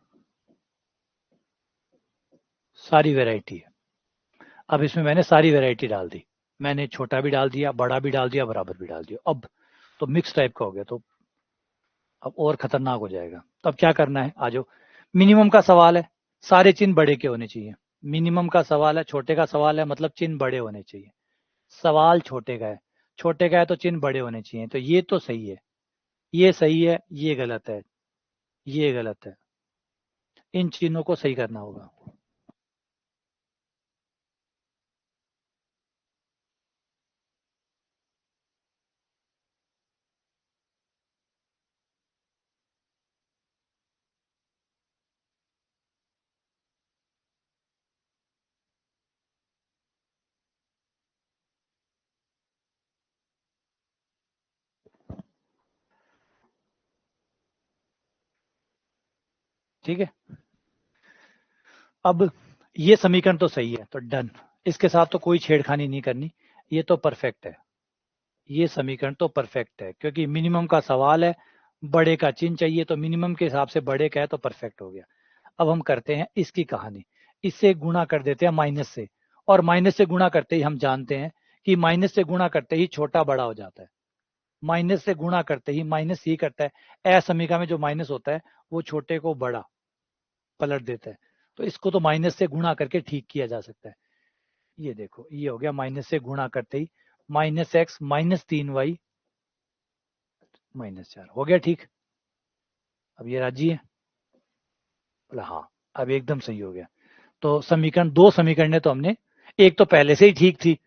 सारी वैरायटी है। अब इसमें मैंने सारी वैरायटी डाल दी, मैंने छोटा भी डाल दिया, बड़ा भी डाल दिया, बराबर भी डाल दिया। अब तो मिक्स टाइप का हो गया, तो अब और खतरनाक हो जाएगा। तो अब क्या करना है, आ जाओ। मिनिमम का सवाल है, सारे चिन्ह बड़े के होने चाहिए। मिनिमम का सवाल है, छोटे का सवाल है, मतलब चिन्ह बड़े होने चाहिए। सवाल छोटे का है, छोटे का है तो चिन्ह बड़े होने चाहिए। तो ये तो सही है, ये सही है, ये गलत है, ये गलत है। इन चिन्हों को सही करना होगा। ठीक है, अब ये समीकरण तो सही है, तो डन। इसके साथ तो कोई छेड़खानी नहीं करनी, ये तो परफेक्ट है। ये समीकरण तो परफेक्ट है क्योंकि मिनिमम का सवाल है, बड़े का चिन्ह चाहिए, तो मिनिमम के हिसाब से बड़े का है तो परफेक्ट हो गया। अब हम करते हैं इसकी कहानी। इससे गुणा कर देते हैं माइनस से, और माइनस से गुणा करते ही हम जानते हैं कि माइनस से गुणा करते ही छोटा बड़ा हो जाता है। माइनस से गुणा करते ही माइनस ही करता है, असमीका में जो माइनस होता है वो छोटे को बड़ा पलट देता है। तो इसको तो माइनस से गुणा करके ठीक किया जा सकता है। ये देखो, ये हो गया माइनस से गुणा करते ही -x -3y -4 हो गया ठीक। अब ये राजी है? बोला हाँ, अब एकदम सही हो गया। तो समीकरण, दो समीकरण तो हमने, एक तो पहले से ही ठीक थी,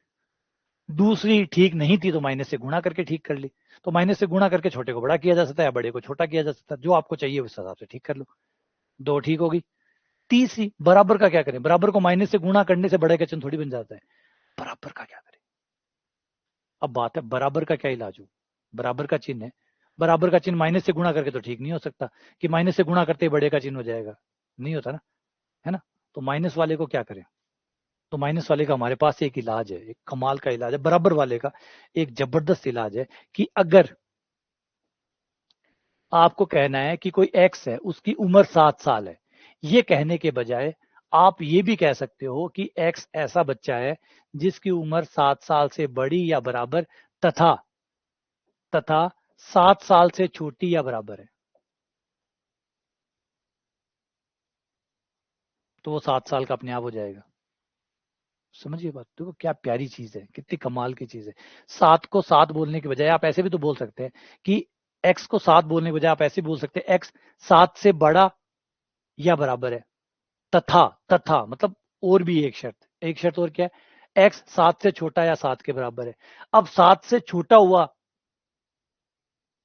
दूसरी ठीक नहीं थी तो माइनस से गुणा करके ठीक कर ली। तो माइनस से गुणा करके छोटे को बड़ा किया जा सकता है, बड़े को छोटा किया जा सकता है, जो आपको चाहिए उस हिसाब से ठीक कर लो। दो ठीक होगी। तीसरी, बराबर का क्या करें? बराबर को माइनस से गुणा करने से बड़े का चिन्ह थोड़ी बन जाता है। बराबर का क्या करें? अब बात है बराबर का क्या इलाज हो? बराबर का चिन्ह है, बराबर का चिन्ह माइनस से गुणा करके तो ठीक नहीं हो सकता कि माइनस से गुणा करते ही बड़े का चिन्ह हो जाएगा, नहीं होता ना, है ना? तो माइनस वाले को क्या करें? तो माइनस वाले का हमारे पास एक इलाज है, एक कमाल का इलाज है। बराबर वाले का एक जबरदस्त इलाज है कि अगर आपको कहना है कि कोई एक्स है, उसकी उम्र 7 साल है, ये कहने के बजाय आप ये भी कह सकते हो कि एक्स ऐसा बच्चा है जिसकी उम्र 7 साल से बड़ी या बराबर तथा तथा 7 साल से छोटी या बराबर है। तो वो 7 साल का अपने आप हो जाएगा। समझिए बात, देखो क्या प्यारी चीज है, कितनी कमाल की चीज है। सात को सात बोलने के बजाय आप ऐसे भी तो बोल सकते हैं कि एक्स को सात बोलने के बजाय आप ऐसे बोल सकते हैं एक्स 7 से बड़ा या बराबर है तथा, तथा मतलब और भी एक शर्त, एक शर्त और क्या है, एक्स 7 से छोटा या 7 के बराबर है। अब 7 से छोटा हुआ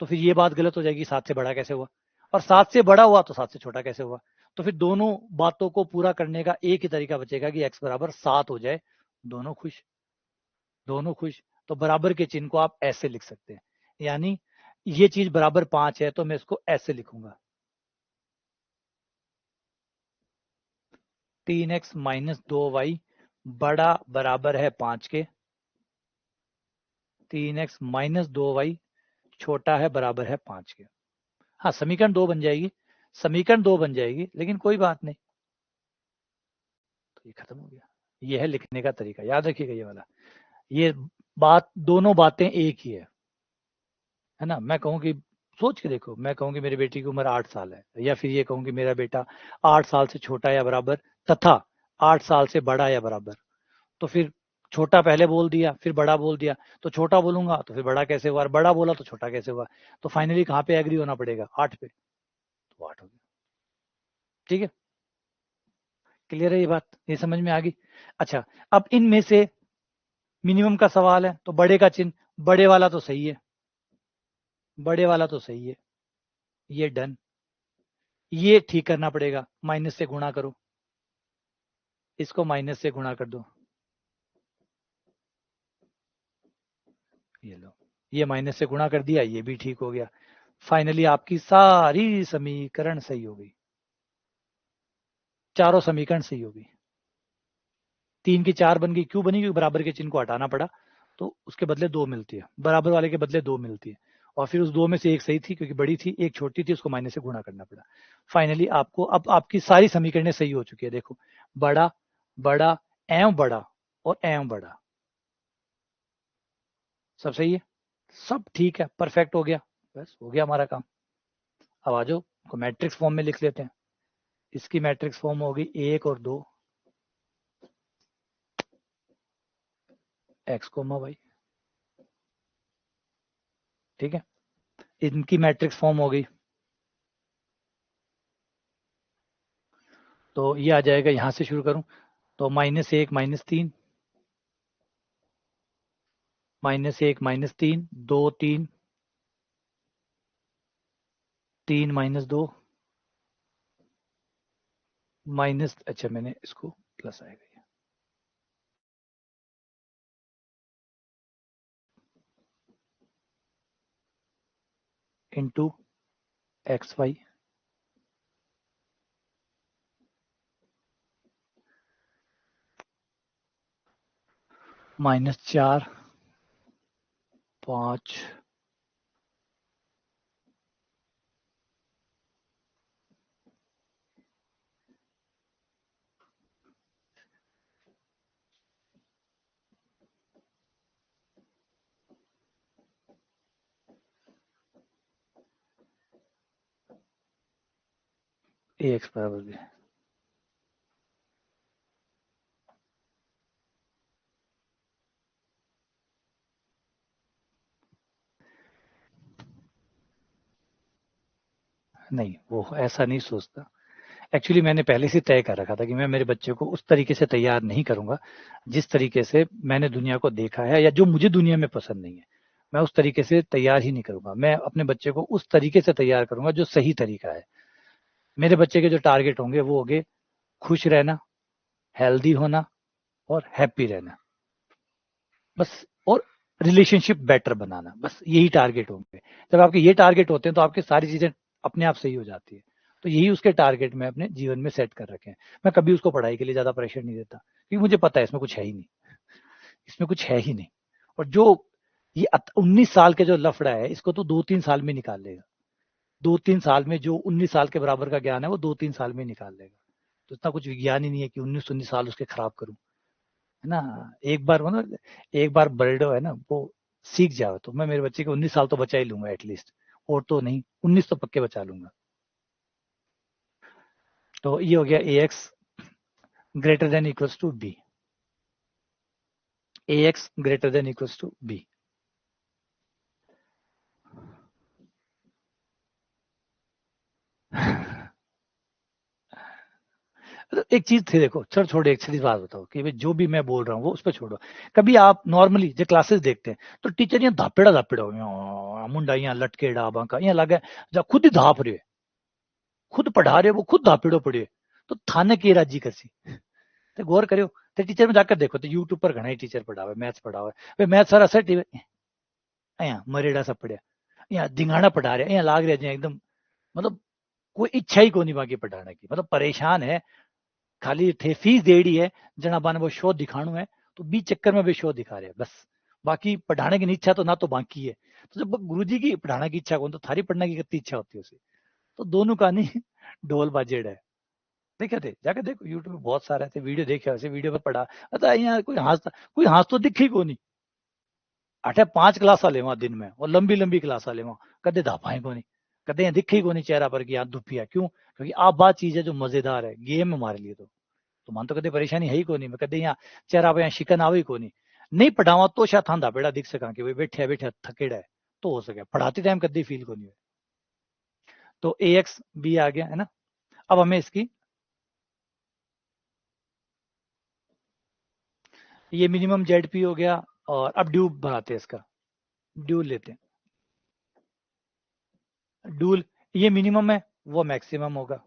तो फिर ये बात गलत हो जाएगी, 7 से बड़ा कैसे हुआ, और 7 से बड़ा हुआ तो 7 से छोटा कैसे हुआ। तो फिर दोनों बातों को पूरा करने का एक ही तरीका बचेगा कि एक्स बराबर 7 हो जाए, दोनों खुश, दोनों खुश। तो बराबर के चिन्ह को आप ऐसे लिख सकते हैं, यानी ये चीज बराबर 5 है तो मैं इसको ऐसे लिखूंगा, 3x-2y बड़ा बराबर है 5 के, 3x-2y छोटा है बराबर है 5 के। हाँ, समीकरण दो बन जाएगी, समीकरण दो बन जाएगी, लेकिन कोई बात नहीं। तो ये खत्म हो गया। ये है लिखने का तरीका, याद रखिएगा ये वाला। ये बात, दोनों बातें एक ही है ना? मैं कहूँ कि सोच के देखो, मैं कहूँ कि मेरी बेटी की उम्र 8 साल है, या फिर ये कहूँ कि मेरा बेटा 8 साल से छोटा या बराबर तथा 8 साल से बड़ा या बराबर, तो फिर छोटा पहले बोल दिया फिर बड़ा बोल दिया, तो छोटा बोलूंगा तो फिर बड़ा कैसे हुआ, और बड़ा बोला तो छोटा कैसे हुआ। तो फाइनली कहाँ पे एग्री होना पड़ेगा, 8 पे, तो 8 हो गया। ठीक है, क्लियर है ये बात, ये समझ में आ गई। अच्छा, अब इनमें से मिनिमम का सवाल है, तो बड़े का चिन्ह, बड़े वाला तो सही है, बड़े वाला तो सही है, ये डन। ये ठीक करना पड़ेगा, माइनस से गुणा करो, इसको माइनस से गुणा कर दो, ये लो, ये माइनस से गुणा कर दिया, ये भी ठीक हो गया। फाइनली आपकी सारी समीकरण सही हो गई, चारों समीकरण सही हो गई। 3 की 4 बन गई, क्यों बनी, क्योंकि बराबर के चिन्ह को हटाना पड़ा, तो उसके बदले 2 मिलती है, बराबर वाले के बदले 2 मिलती है, और फिर उस 2 में से एक सही थी क्योंकि बड़ी थी, एक छोटी थी, उसको माइनस से गुणा करना पड़ा। फाइनली आपको अब आपकी सारी समीकरणें सही हो चुकी है, देखो, बड़ा, बड़ा, एवं बड़ा, और एवं बड़ा, सब सही है, सब ठीक है, परफेक्ट हो गया, बस हो गया हमारा काम। अब आ जाओ, को मैट्रिक्स फॉर्म में लिख लेते हैं। इसकी मैट्रिक्स फॉर्म होगी 1 और 2, एक्स कोमा वाई, ठीक है। इनकी मैट्रिक्स फॉर्म हो गई, तो ये आ जाएगा, यहां से शुरू करूं तो -1 -3, -1 -3, 2 3, 3 -2, माइनस, अच्छा मैंने इसको प्लस आएगा, इंटू एक्स वाई, -4 5 ए एक्स बराबर भी, नहीं वो ऐसा नहीं सोचता। एक्चुअली मैंने पहले से तय कर रखा था कि मैं मेरे बच्चे को उस तरीके से तैयार नहीं करूंगा जिस तरीके से मैंने दुनिया को देखा है, या जो मुझे दुनिया में पसंद नहीं है, मैं उस तरीके से तैयार ही नहीं करूंगा। मैं अपने बच्चे को उस तरीके से तैयार करूंगा जो सही तरीका है। मेरे बच्चे के जो टारगेट होंगे वो होंगे खुश रहना, हेल्दी होना, और हैप्पी रहना, बस, और रिलेशनशिप बेटर बनाना, बस यही टारगेट होंगे। जब आपके ये टारगेट होते हैं तो आपकी सारी चीजें अपने आप सही हो जाती है। तो यही उसके टारगेट मैं अपने जीवन में सेट कर रखे हैं। मैं कभी उसको पढ़ाई के लिए ज्यादा प्रेशर नहीं देता, क्योंकि मुझे पता है इसमें कुछ है ही नहीं, इसमें कुछ है ही नहीं। और जो ये 19 साल के जो लफड़ा है, इसको तो 2-3 साल में निकाल लेगा। 2-3 साल में जो 19 साल के बराबर का ज्ञान है वो 2-3 साल में निकाल लेगा। तो इतना कुछ विज्ञान ही नहीं है कि 19-19 साल उसके खराब करूं, है ना। एक बार वो ना, एक बार बर्डो है ना, वो सीख जाओ, तो मैं मेरे बच्चे के 19 साल तो बचा ही लूंगा एटलीस्ट, और तो नहीं 19 तो पक्के बचा लूंगा। तो ये हो गया A X greater than equals to B, A X greater than equals to B. एक चीज थी, देखो चल छोड़ो, एक सीधी बात बताओ कि भाई जो भी मैं बोल रहा हूँ वो उस पर छोड़ो। कभी आप नॉर्मली जो क्लासेस देखते हैं तो टीचर यहाँ धापेड़ा धापेड़ा हो, मुंडा यहाँ लटके डाबा का यहाँ लगा, जब खुद ही धाप रहे, खुद पढ़ा रहे, वो खुद धापेड़ो पड़े, तो थाने की राजी करसी। तो गौर करो, तो टीचर में जाकर देखो तो यूट्यूब पर घना ही टीचर पढ़ा हुआ, मैथ्स पढ़ा हुआ है, मैथ्स सारा सेट यहाँ मरेड़ा सब पढ़िया, यहाँ धिंगाना पढ़ा रहे, यहाँ लाग रहे एकदम, मतलब कोई इच्छा ही को नहीं बाकी पढ़ाने की, मतलब परेशान है, खाली थे फीस देड़ी है, जना बाने वो शो दिखाणु है, तो बीच चक्कर में भी शो दिखा रहे हैं बस। बाकी पढ़ाने की इच्छा तो ना तो बाकी है। तो जब गुरु जी की पढ़ाने की इच्छा कौन, तो थारी पढ़ने की कितनी इच्छा होती है उसे। तो दोनों का नहीं ढोल बाजेड़ है। देखे थे, जाके देखो यूट्यूब पे बहुत सारे थे वीडियो, देखे वैसे वीडियो पर पढ़ा, अतः यहाँ कोई हाथ तो दिखे को नहीं। 8-5 क्लासा लेवा दिन में, और लंबी लंबी क्लासा लेवा, कदे धापाए को नहीं, कदे यहाँ दिखे को नहीं चेहरा पर कि यहाँ दुपिया क्यों, क्योंकि आप बात चीज है जो मजेदार है, गेम हमारे लिए तो। तो मन तो कदे परेशानी है ही को नहीं, मैं कदे यहाँ चेहरा पे यहाँ शिकन आवे ही को नहीं, नहीं पढ़ावा तो शायद थांदा बेड़ा दिख सका कि भाई बैठे बैठे थकेड़ा है, तो हो सके पढ़ाते टाइम कभी फील को नहीं हुए। तो ए एक्स बी आ गया है ना। अब हमें इसकी ये मिनिमम जेड पी हो गया, और अब ड्यू बनाते हैं इसका, ड्यूल लेते हैं। ड्यूल ये मिनिमम है, वो मैक्सिमम होगा,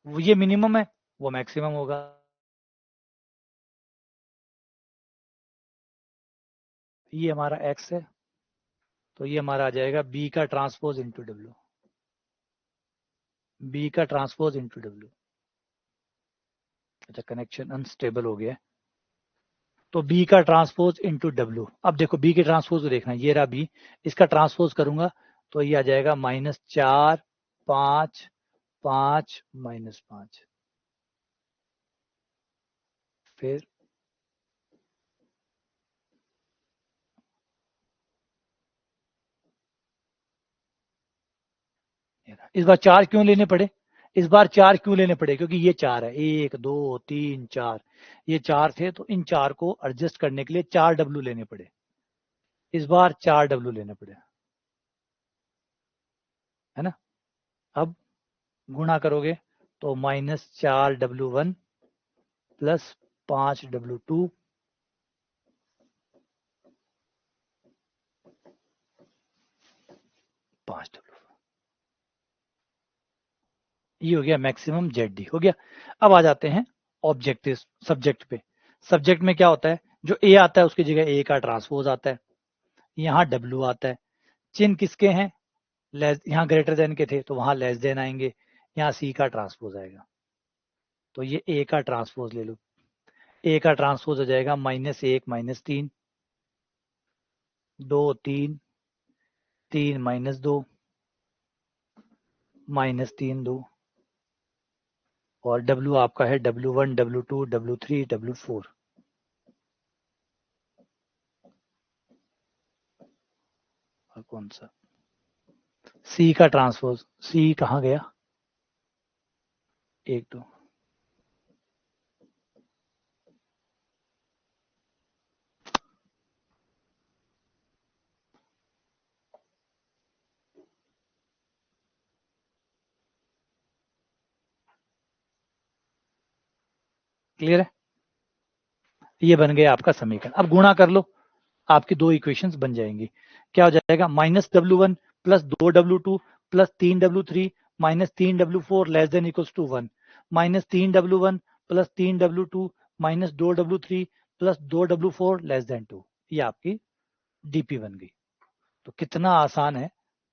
ये मिनिमम है वो मैक्सिमम होगा। ये हमारा एक्स है, तो ये हमारा आ जाएगा बी का ट्रांसपोज इंटू डब्ल्यू, बी का ट्रांसपोज इंटू डब्ल्यू। अच्छा कनेक्शन अनस्टेबल हो गया, तो बी का ट्रांसपोज इंटू डब्ल्यू। अब देखो बी के ट्रांसपोज को देखना, ये रहा बी, इसका ट्रांसपोज करूंगा तो ये आ जाएगा -4 5 5 -5। फिर इस बार 4 क्यों लेने पड़े, इस बार 4 क्यों लेने पड़े, क्योंकि ये 4 है, 1 2 3 4, ये 4 थे, तो इन 4 को एडजस्ट करने के लिए 4 डब्ल्यू लेने पड़े, इस बार 4 डब्ल्यू लेने पड़े, है ना। अब गुणा करोगे तो -4 W1 प्लस 5 W2 5 W, ये हो गया मैक्सिमम जेड हो गया। अब आ जाते हैं ऑब्जेक्टिव सब्जेक्ट पे। सब्जेक्ट में क्या होता है, जो ए आता है उसकी जगह ए का ट्रांसपोज आता है, यहाँ डब्ल्यू आता है, चिन्ह किसके हैं, लेस, यहाँ ग्रेटर देन के थे तो वहां लेस देन आएंगे, यहाँ सी का ट्रांसपोज आएगा, तो ये ए का ट्रांसपोज ले लो, ए का ट्रांसपोज हो जाएगा -1 -3 2 3 3 -2 -3 2, और डब्ल्यू आपका है W1 W2 W3 W4। और कौन सा, सी का ट्रांसपोज, सी कहाँ गया, 1 2, क्लियर है, ये बन गया आपका समीकरण। अब गुणा कर लो, आपकी दो इक्वेशंस बन जाएंगी। क्या हो जाएगा, -W1 plus 2W2 plus 3W3 -3W4 less than equals to 1, -3W1 plus 3W2 -2W3 plus 2W4 less than 2, ये आपकी डीपी बन गई। तो कितना आसान है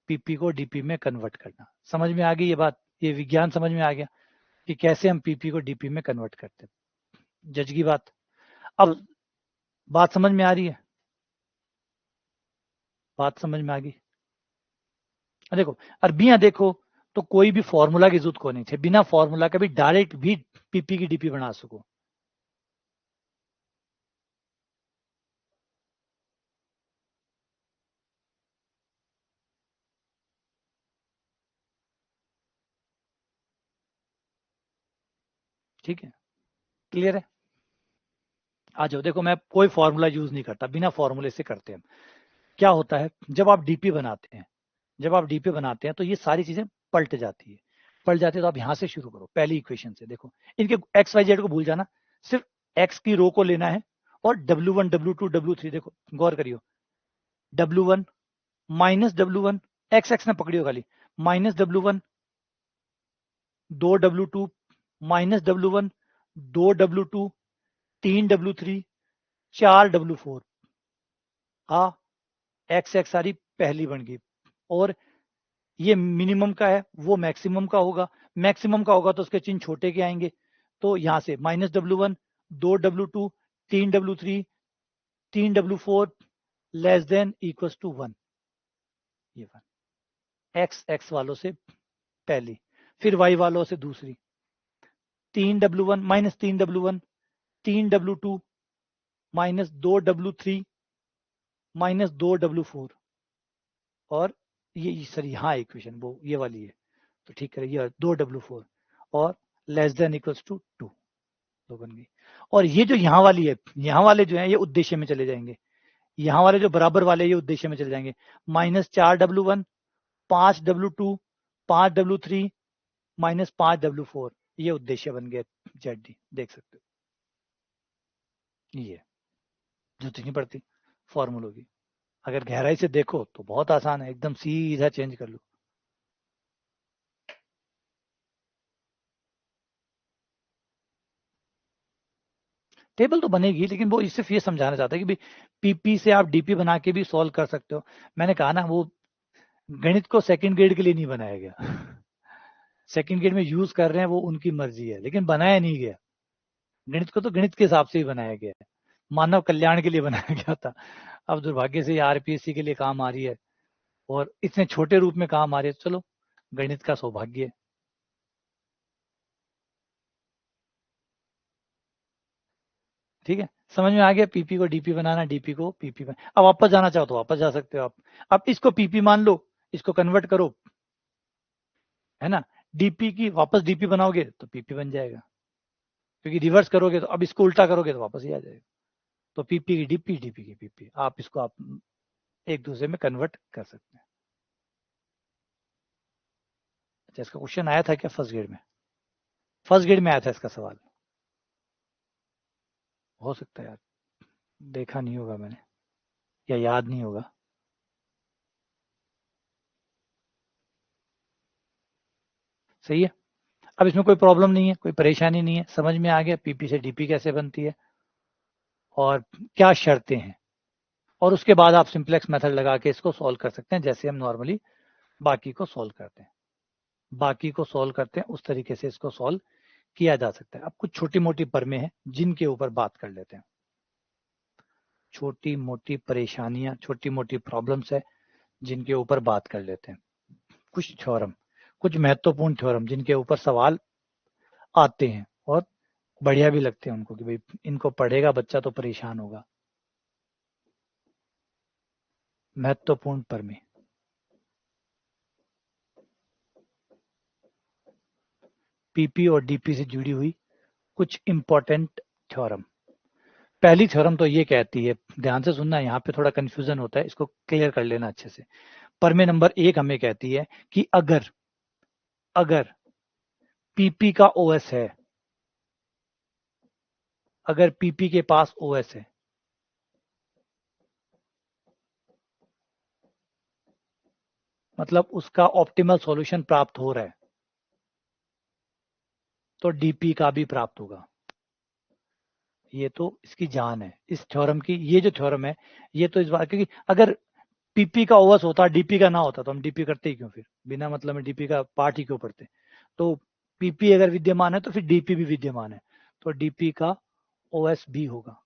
पीपी को डीपी में कन्वर्ट करना, समझ में आ गई ये बात, ये विज्ञान समझ में आ गया कि कैसे हम पीपी को डीपी में कन्वर्ट करते हैं। जज की बात, अब बात समझ में आ रही है, बात समझ में आ गई। देखो अरबियां देखो, तो कोई भी फॉर्मूला की जरूरत को नहीं थे, बिना फॉर्मूला के भी डायरेक्ट भी पीपी की डीपी बना सको। ठीक है, क्लियर है। आ जाओ, देखो मैं कोई फॉर्मूला यूज नहीं करता, बिना फॉर्मूले से करते हैं। क्या होता है जब आप डीपी बनाते हैं, जब आप डीपी बनाते हैं तो ये सारी चीजें पलट जाती है, पलट जाती है, तो आप यहां से शुरू करो पहली इक्वेशन से। देखो इनके एक्स वाई जेड को भूल जाना, सिर्फ एक्स की रो को लेना है, और W1 W2 W3, देखो गौर करियो, W1 -W1, एक्स एक्स ने पकड़ियो खाली, -W1 2W2 -W1 2W2 3W3 4W4, हाँ एक्स एक्स सारी पहली बन गई। और ये मिनिमम का है, वो मैक्सिमम का होगा, मैक्सिमम का होगा तो उसके चिन्ह छोटे के आएंगे, तो यहां से -W1 2W2 3W3 3W4 less than equals to 1, ये 1 एक्स एक्स वालों से पहली, फिर वाई वालों से दूसरी, 3W1 -3W1 3W2 -2W3 -2W4, और ये सर यहाँ इक्वेशन वो ये वाली है, तो ठीक है, ये 2W4 और लेस देन इक्वल्स टू 2, 2 बन गई। और ये जो यहाँ वाली है, यहाँ वाले जो है ये उद्देश्य में चले जाएंगे, यहाँ वाले जो बराबर वाले ये उद्देश्य में चले जाएंगे। -4W1, 5W2, 5W3, -5W4, ये उद्देश्य बन गया ZD, देख सकते हो। ये जरूरत नहीं पड़ती फॉर्मूलों की, अगर गहराई से देखो तो बहुत आसान है, एकदम सीधा चेंज कर लो। टेबल तो बनेगी, लेकिन वो सिर्फ ये समझाना चाहता है कि भाई पीपी से आप डीपी बना के भी सॉल्व कर सकते हो। मैंने कहा ना, वो गणित को सेकंड ग्रेड के लिए नहीं बनाया गया। सेकंड ग्रेड में यूज कर रहे हैं वो उनकी मर्जी है, लेकिन बनाया नहीं गया। गणित को तो गणित के हिसाब से ही बनाया गया है, मानव कल्याण के लिए बनाया गया था। अब दुर्भाग्य से आरपीएससी के लिए काम आ रही है और इतने छोटे रूप में काम आ रही है। चलो, गणित का सौभाग्य है। ठीक है, समझ में आ गया। पीपी को डीपी बनाना, डीपी को पीपी बना। अब वापस जाना चाहो तो वापस जा सकते हो आप। अब इसको पीपी मान लो, इसको कन्वर्ट करो, है ना। डीपी की वापस डीपी बनाओगे तो पीपी बन जाएगा, क्योंकि रिवर्स करोगे तो, अब इसको उल्टा करोगे तो वापस ही आ जाएगा। तो पीपी की डीपी, डीपी की पीपी, आप इसको आप एक दूसरे में कन्वर्ट कर सकते हैं। अच्छा, इसका क्वेश्चन आया था क्या फर्स्ट ग्रेड में? फर्स्ट ग्रेड में आया था इसका सवाल, हो सकता है यार, देखा नहीं होगा मैंने, या याद नहीं होगा। सही है। अब इसमें कोई प्रॉब्लम नहीं है, कोई परेशानी नहीं है, समझ में आ गया पीपी से डीपी कैसे बनती है और क्या शर्तें हैं। और उसके बाद आप सिंप्लेक्स मेथड लगा के इसको सॉल्व कर सकते हैं, जैसे हम नॉर्मली बाकी को सॉल्व करते हैं। बाकी को सॉल्व करते हैं उस तरीके से इसको सॉल्व किया जा सकता है। अब कुछ छोटी मोटी परमें हैं जिनके ऊपर बात कर लेते हैं। छोटी मोटी परेशानियां, छोटी मोटी प्रॉब्लम्स है जिनके ऊपर बात कर लेते हैं। कुछ थ्योरम, कुछ महत्वपूर्ण थ्योरम जिनके ऊपर सवाल आते हैं और बढ़िया भी लगते हैं उनको, कि भाई इनको पढ़ेगा बच्चा तो परेशान होगा। महत्वपूर्ण परमें, पीपी और डीपी से जुड़ी हुई कुछ इंपॉर्टेंट थ्योरम। पहली थ्योरम तो ये कहती है, ध्यान से सुनना, यहाँ पे थोड़ा कंफ्यूजन होता है, इसको क्लियर कर लेना अच्छे से। परमे नंबर 1 हमें कहती है कि अगर अगर पीपी का ओएस है, अगर पीपी के पास ओएस है, मतलब उसका ऑप्टिमल सॉल्यूशन प्राप्त हो रहा है, तो डीपी का भी प्राप्त होगा। ये तो इसकी जान है इस थ्योरम की। ये जो थ्योरम है ये तो इस बात, क्योंकि अगर पीपी का ओएस होता, डीपी का ना होता, तो हम डीपी करते ही क्यों फिर, बिना मतलब में डीपी का पार्ट ही क्यों पढ़ते। तो पीपी अगर विद्यमान है तो फिर डीपी भी विद्यमान है, तो डीपी का ओएस भी होगा।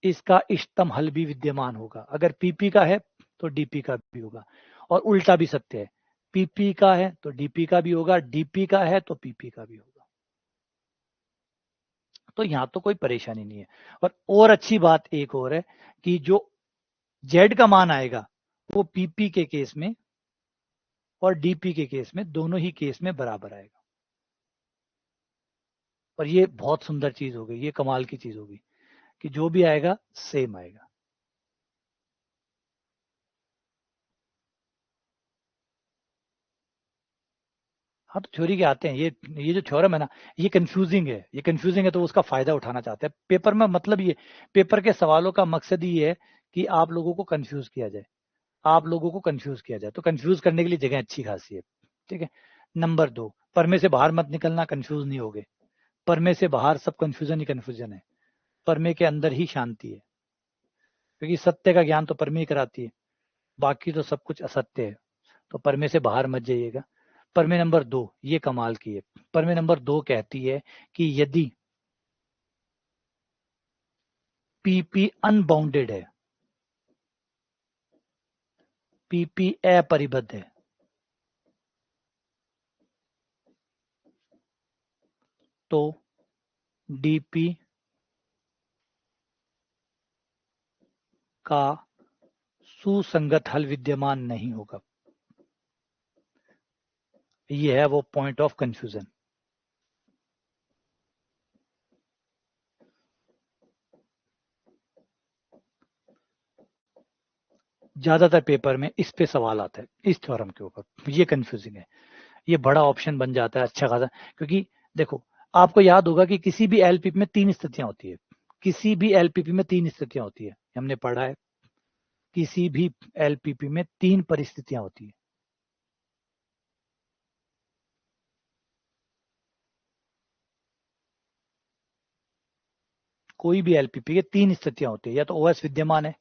इसका इष्टतम हल भी विद्यमान होगा। अगर पीपी का है तो डीपी का भी होगा, और उल्टा भी सत्य है, पीपी का है तो डीपी का भी होगा, डीपी का है तो पीपी का भी होगा। तो यहां तो कोई परेशानी नहीं है। और अच्छी बात एक और है कि जो जेड का मान आएगा वो पीपी के केस में और डीपी के केस में, दोनों ही केस में बराबर आएगा। और ये बहुत सुंदर चीज होगी, ये कमाल की चीज होगी कि जो भी आएगा सेम आएगा। हाँ, तो थ्योरी के आते हैं। ये जो थ्योरम है ना, ये कंफ्यूजिंग है, ये कंफ्यूजिंग है, तो उसका फायदा उठाना चाहते हैं पेपर में। मतलब ये पेपर के सवालों का मकसद ही है कि आप लोगों को कंफ्यूज किया जाए, आप लोगों को कंफ्यूज किया जाए। तो कंफ्यूज करने के लिए जगह अच्छी खासी है। ठीक है। नंबर 2, परमे से बाहर मत निकलना, कंफ्यूज नहीं होगे। परमे से बाहर सब कंफ्यूजन ही कंफ्यूजन है, परमे के अंदर ही शांति है, क्योंकि सत्य का ज्ञान तो परमे ही कराती है, बाकी तो सब कुछ असत्य है। तो परमे से बाहर मत जाइएगा। परमे नंबर 2 ये कमाल की है। परमे नंबर 2 कहती है कि यदि पीपी अनबाउंडेड है, पीपी अपरिबद्ध है, तो डीपी का सुसंगत हल विद्यमान नहीं होगा। ये है वो पॉइंट ऑफ कंफ्यूजन। ज्यादातर पेपर में इस पे सवाल आता है, इस थ्योरम के ऊपर। ये कंफ्यूजिंग है, ये बड़ा ऑप्शन बन जाता है अच्छा खासा। क्योंकि देखो, आपको याद होगा कि किसी भी एलपीपी में 3 स्थितियां होती है। किसी भी एलपीपी में 3 स्थितियां होती है, हमने पढ़ा है। किसी भी एलपीपी में 3 परिस्थितियां होती है। कोई भी एलपीपी के 3 स्थितियां होती है, या तो ओएस विद्यमान है,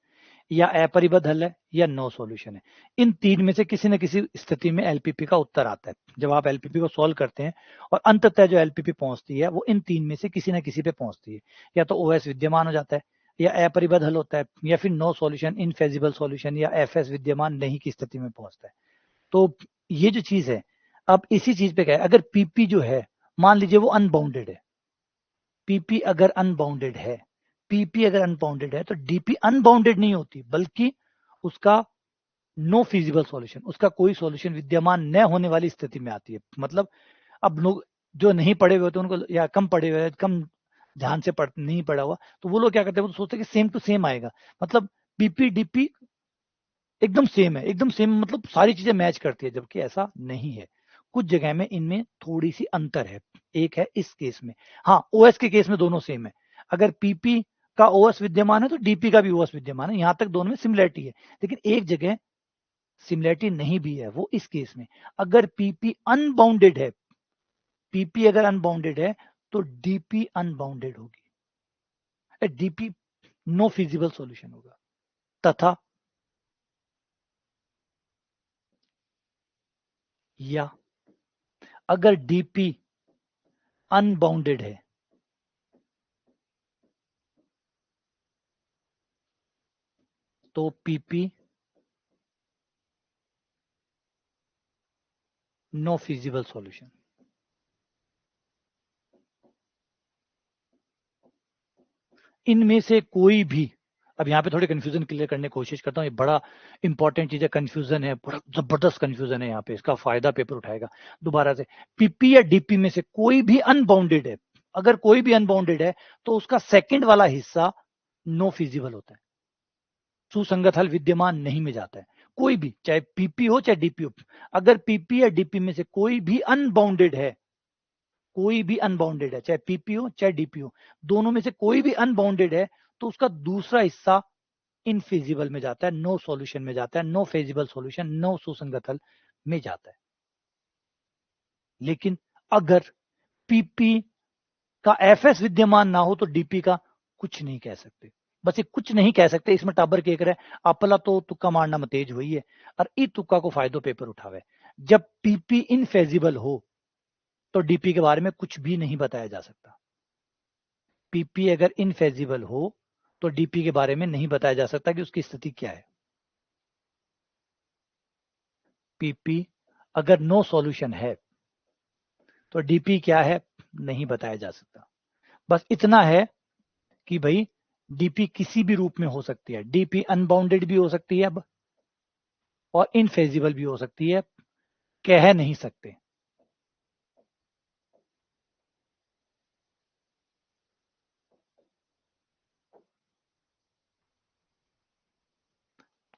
या अपरिबद्ध हल है, या नो सॉल्यूशन है। इन 3 में से किसी न किसी स्थिति में एलपीपी का उत्तर आता है। जब आप एलपीपी को सॉल्व करते हैं और अंततः जो एलपीपी पहुंचती है वो इन 3 में से किसी न किसी पे पहुंचती है। या तो ओएस विद्यमान हो जाता है, या अपरिबद्ध हल होता है, या फिर नो सॉल्यूशन, इनफेजिबल सॉल्यूशन, या एफएस विद्यमान नहीं की स्थिति में पहुंचता है। तो ये जो चीज है, अब इसी चीज पे क्या है, अगर पीपी जो है, मान लीजिए वो अनबाउंडेड है, पीपी अगर अनबाउंडेड है, पीपी अगर अनबाउंडेड है, तो डीपी अनबाउंडेड नहीं होती, बल्कि उसका नो फिजिबल सॉल्यूशन, उसका कोई सॉल्यूशन विद्यमान न होने वाली स्थिति में आती है। मतलब अब लोग जो नहीं पढ़े हुए होते उनको, या कम पढ़े हुए, कम ध्यान से नहीं पढ़ा हुआ, तो वो लोग क्या करते हैं, वो सोचते हैं कि सेम टू सेम आएगा। मतलब पीपी डीपी एकदम सेम है, एकदम सेम, मतलब सारी चीजें मैच करती है, जबकि ऐसा नहीं है। कुछ जगह में इनमें थोड़ी सी अंतर है। एक है इस केस में, हाँ ओएस के केस में दोनों सेम है। अगर पीपी का ओएस विद्यमान है तो डीपी का भी ओएस विद्यमान है, यहां तक दोनों में सिमिलरिटी है। लेकिन एक जगह सिमिलरिटी नहीं भी है, वो इस केस में, अगर पीपी अनबाउंडेड है, पीपी अगर अनबाउंडेड है तो डीपी अनबाउंडेड होगी, डीपी नो फिजिबल सॉल्यूशन होगा। तथा या अगर डीपी अनबाउंडेड है, तो पीपी नो फिजिबल सॉल्यूशन। इनमें से कोई भी, अब यहाँ पे थोड़ी कंफ्यूजन क्लियर करने की कोशिश करता हूँ, ये बड़ा इंपॉर्टेंट चीज है, कंफ्यूजन है, बड़ा जबरदस्त कंफ्यूजन है यहाँ पे, इसका फायदा पेपर उठाएगा। दोबारा से, पीपी या डीपी में से कोई भी अनबाउंडेड है, अगर कोई भी अनबाउंडेड है तो उसका सेकंड वाला हिस्सा नो फिजिबल होता है, सुसंगत हल विद्यमान नहीं में जाता है। कोई भी, चाहे पीपी हो चाहे डीपी हो, अगर पीपी या डीपी में से कोई भी अनबाउंडेड है, कोई भी अनबाउंडेड है, चाहे पीपी हो चाहे डीपी हो, दोनों में से कोई भी अनबाउंडेड है, तो उसका दूसरा हिस्सा इनफिजिबल में जाता है, नो सॉल्यूशन में जाता है, नो फेजिबल सॉल्यूशन, नो सुसंगत हल में जाता है। लेकिन अगर पीपी का एफएस विद्यमान ना हो तो डीपी का कुछ नहीं कह सकते। बस ये कुछ नहीं कह सकते, इसमें टाबर के रहे अपला तो तुक्का मारना में तेज हुई है, और ई तुक्का को फायदो पेपर उठावे। जब पीपी इनफेजिबल हो तो डीपी के बारे में कुछ भी नहीं बताया जा सकता। पीपी अगर इनफेजिबल हो तो डीपी के बारे में नहीं बताया जा सकता कि उसकी स्थिति क्या है। पीपी अगर नो सॉल्यूशन है तो डीपी क्या है नहीं बताया जा सकता। बस इतना है कि भाई डीपी किसी भी रूप में हो सकती है, डीपी अनबाउंडेड भी हो सकती है अब, और इनफेजिबल भी हो सकती है, कह नहीं सकते।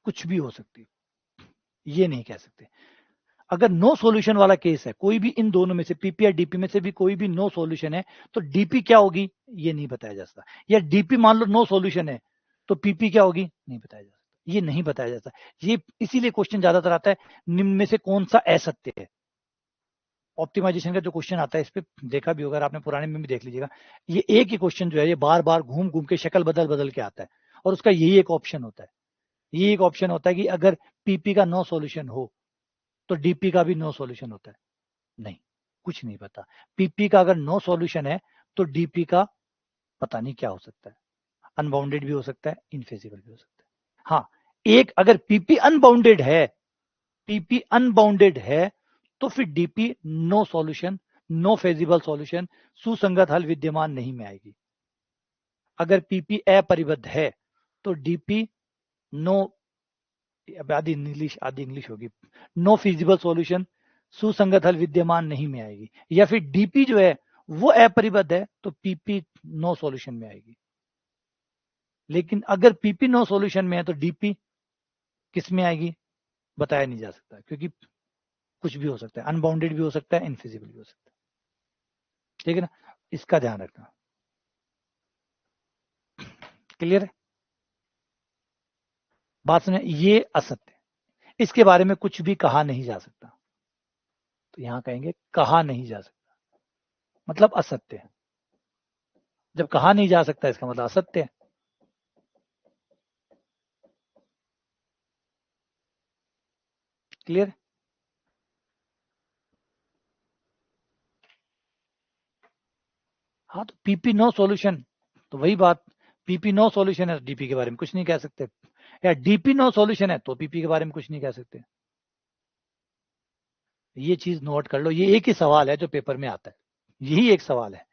कुछ भी हो सकती है, ये नहीं कह सकते। अगर नो सॉल्यूशन वाला केस है, कोई भी इन दोनों में से, पीपी या डीपी में से भी कोई भी नो सॉल्यूशन है, तो डीपी क्या होगी ये नहीं बताया जा सकता। या डीपी मान लो नो सॉल्यूशन है तो पीपी क्या होगी नहीं बताया जा सकता, ये नहीं बताया जाता। ये इसीलिए क्वेश्चन ज्यादातर आता है, निम्न में से कौन सा असत्य है। ऑप्टिमाइजेशन का जो क्वेश्चन आता है, इस पे देखा भी होगा आपने, पुराने में भी देख लीजिएगा, ये एक ही क्वेश्चन जो है, ये बार बार घूम घूम के शक्ल बदल बदल के आता है, और उसका यही एक ऑप्शन होता है। ये एक ऑप्शन होता है कि अगर पीपी का नो सॉल्यूशन हो तो डीपी का भी नो सॉल्यूशन होता है। नहीं, कुछ नहीं पता। पीपी का अगर नो सॉल्यूशन है तो डीपी का पता नहीं क्या हो सकता है, अनबाउंडेड भी हो सकता है, इनफेजिबल भी हो सकता है। हाँ, एक अगर पीपी अनबाउंडेड है, पीपी अनबाउंडेड है, तो फिर DP no solution, no feasible solution, सुसंगत हल विद्यमान नहीं में आएगी। अगर पीपी अपरिबद्ध है तो डीपी नो, आधी इंग्लिश होगी, नो फिजिबल सॉल्यूशन, सुसंगत हल विद्यमान नहीं में आएगी। या फिर डीपी जो है वो अपरिबद्ध है तो पीपी नो सॉल्यूशन में आएगी। लेकिन अगर पीपी नो सॉल्यूशन में है तो डीपी किस में आएगी बताया नहीं जा सकता, क्योंकि कुछ भी हो सकता है, अनबाउंडेड भी हो सकता है, इनफिजिबल भी हो सकता है, ठीक है ना, इसका ध्यान रखना। क्लियर है बात? सुनिए, ये असत्य, इसके बारे में कुछ भी कहा नहीं जा सकता, तो यहां कहेंगे कहा नहीं जा सकता, मतलब असत्य है। जब कहा नहीं जा सकता इसका मतलब असत्य है। क्लियर? हाँ, तो पीपी नो सॉल्यूशन, तो वही बात, पीपी नो सॉल्यूशन है तो डीपी के बारे में कुछ नहीं कह सकते, या डीपी नो सॉल्यूशन है तो पीपी के बारे में कुछ नहीं कह सकते। ये चीज नोट कर लो, ये एक ही सवाल है जो पेपर में आता है, यही एक सवाल है,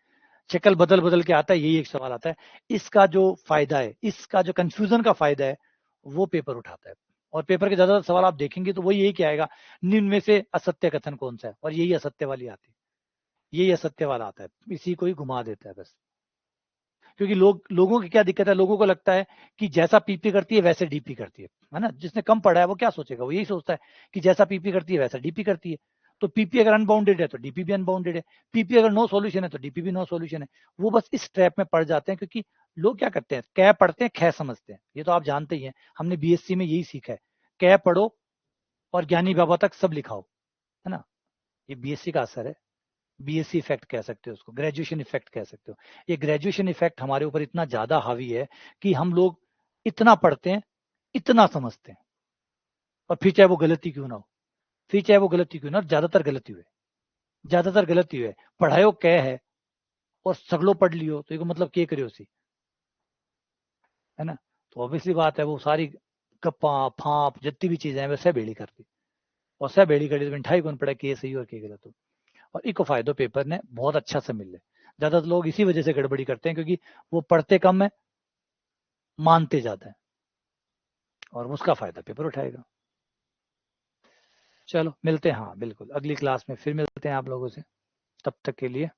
शक्ल बदल बदल के आता है, यही एक सवाल आता है। इसका जो फायदा है, इसका जो कंफ्यूजन का फायदा है, वो पेपर उठाता है। और पेपर के ज्यादातर सवाल आप देखेंगे तो वही यही क्या आएगा, निम्न में से असत्य कथन कौन सा है, और यही असत्य वाली आती है, यही असत्य वाला आता है, इसी को ही घुमा देता है बस। क्योंकि लोगों की क्या दिक्कत है, लोगों को लगता है कि जैसा पीपी करती है वैसे डीपी करती है ना। जिसने कम पढ़ा है वो क्या सोचेगा, वो यही सोचता है कि जैसा पीपी करती है वैसा डीपी करती है। तो पीपी अगर अनबाउंडेड है तो डीपी भी अनबाउंडेड है, पीपी अगर नो सॉल्यूशन है तो डीपी भी नो सॉल्यूशन है। वो बस इस ट्रैप में पड़ जाते हैं, क्योंकि लोग क्या करते हैं, कै पढ़ते हैं खे समझते हैं, ये तो आप जानते ही हैं, हमने बीएससी में यही सीखा है, कै पढ़ो और ज्ञानी बाबा तक सब लिखाओ, है ना। ये बीएससी का असर है, बीएससी इफेक्ट कह सकते हो उसको, ग्रेजुएशन इफेक्ट कह सकते हो। ये ग्रेजुएशन इफेक्ट हमारे ऊपर इतना ज्यादा हावी है कि हम लोग इतना पढ़ते हैं, इतना समझते हैं, और फिर चाहे वो गलती क्यों ना हो, फिर चाहे वो गलती क्यों ना हो, ज्यादातर गलती हुए, ज्यादातर गलती हुए, पढ़ायो कह है और सगलो पढ़ लियो तो ये मतलब के करियो सी, है ना। तो ऑब्वियसली बात है, वो सारी गप्पा फाप जितनी भी चीजें हैं वैसे बेड़ी करती, और सब बेड़ी कर दी तो मिठाई कौन पड़ा के सही और के गलत हो। और इको फायदो पेपर ने बहुत अच्छा से मिले, ज्यादातर लोग इसी वजह से गड़बड़ी करते हैं, क्योंकि वो पढ़ते कम है, मानते ज्यादा है, और उसका फायदा पेपर उठाएगा। चलो मिलते हैं, हाँ बिल्कुल, अगली क्लास में फिर मिलते हैं आप लोगों से, तब तक के लिए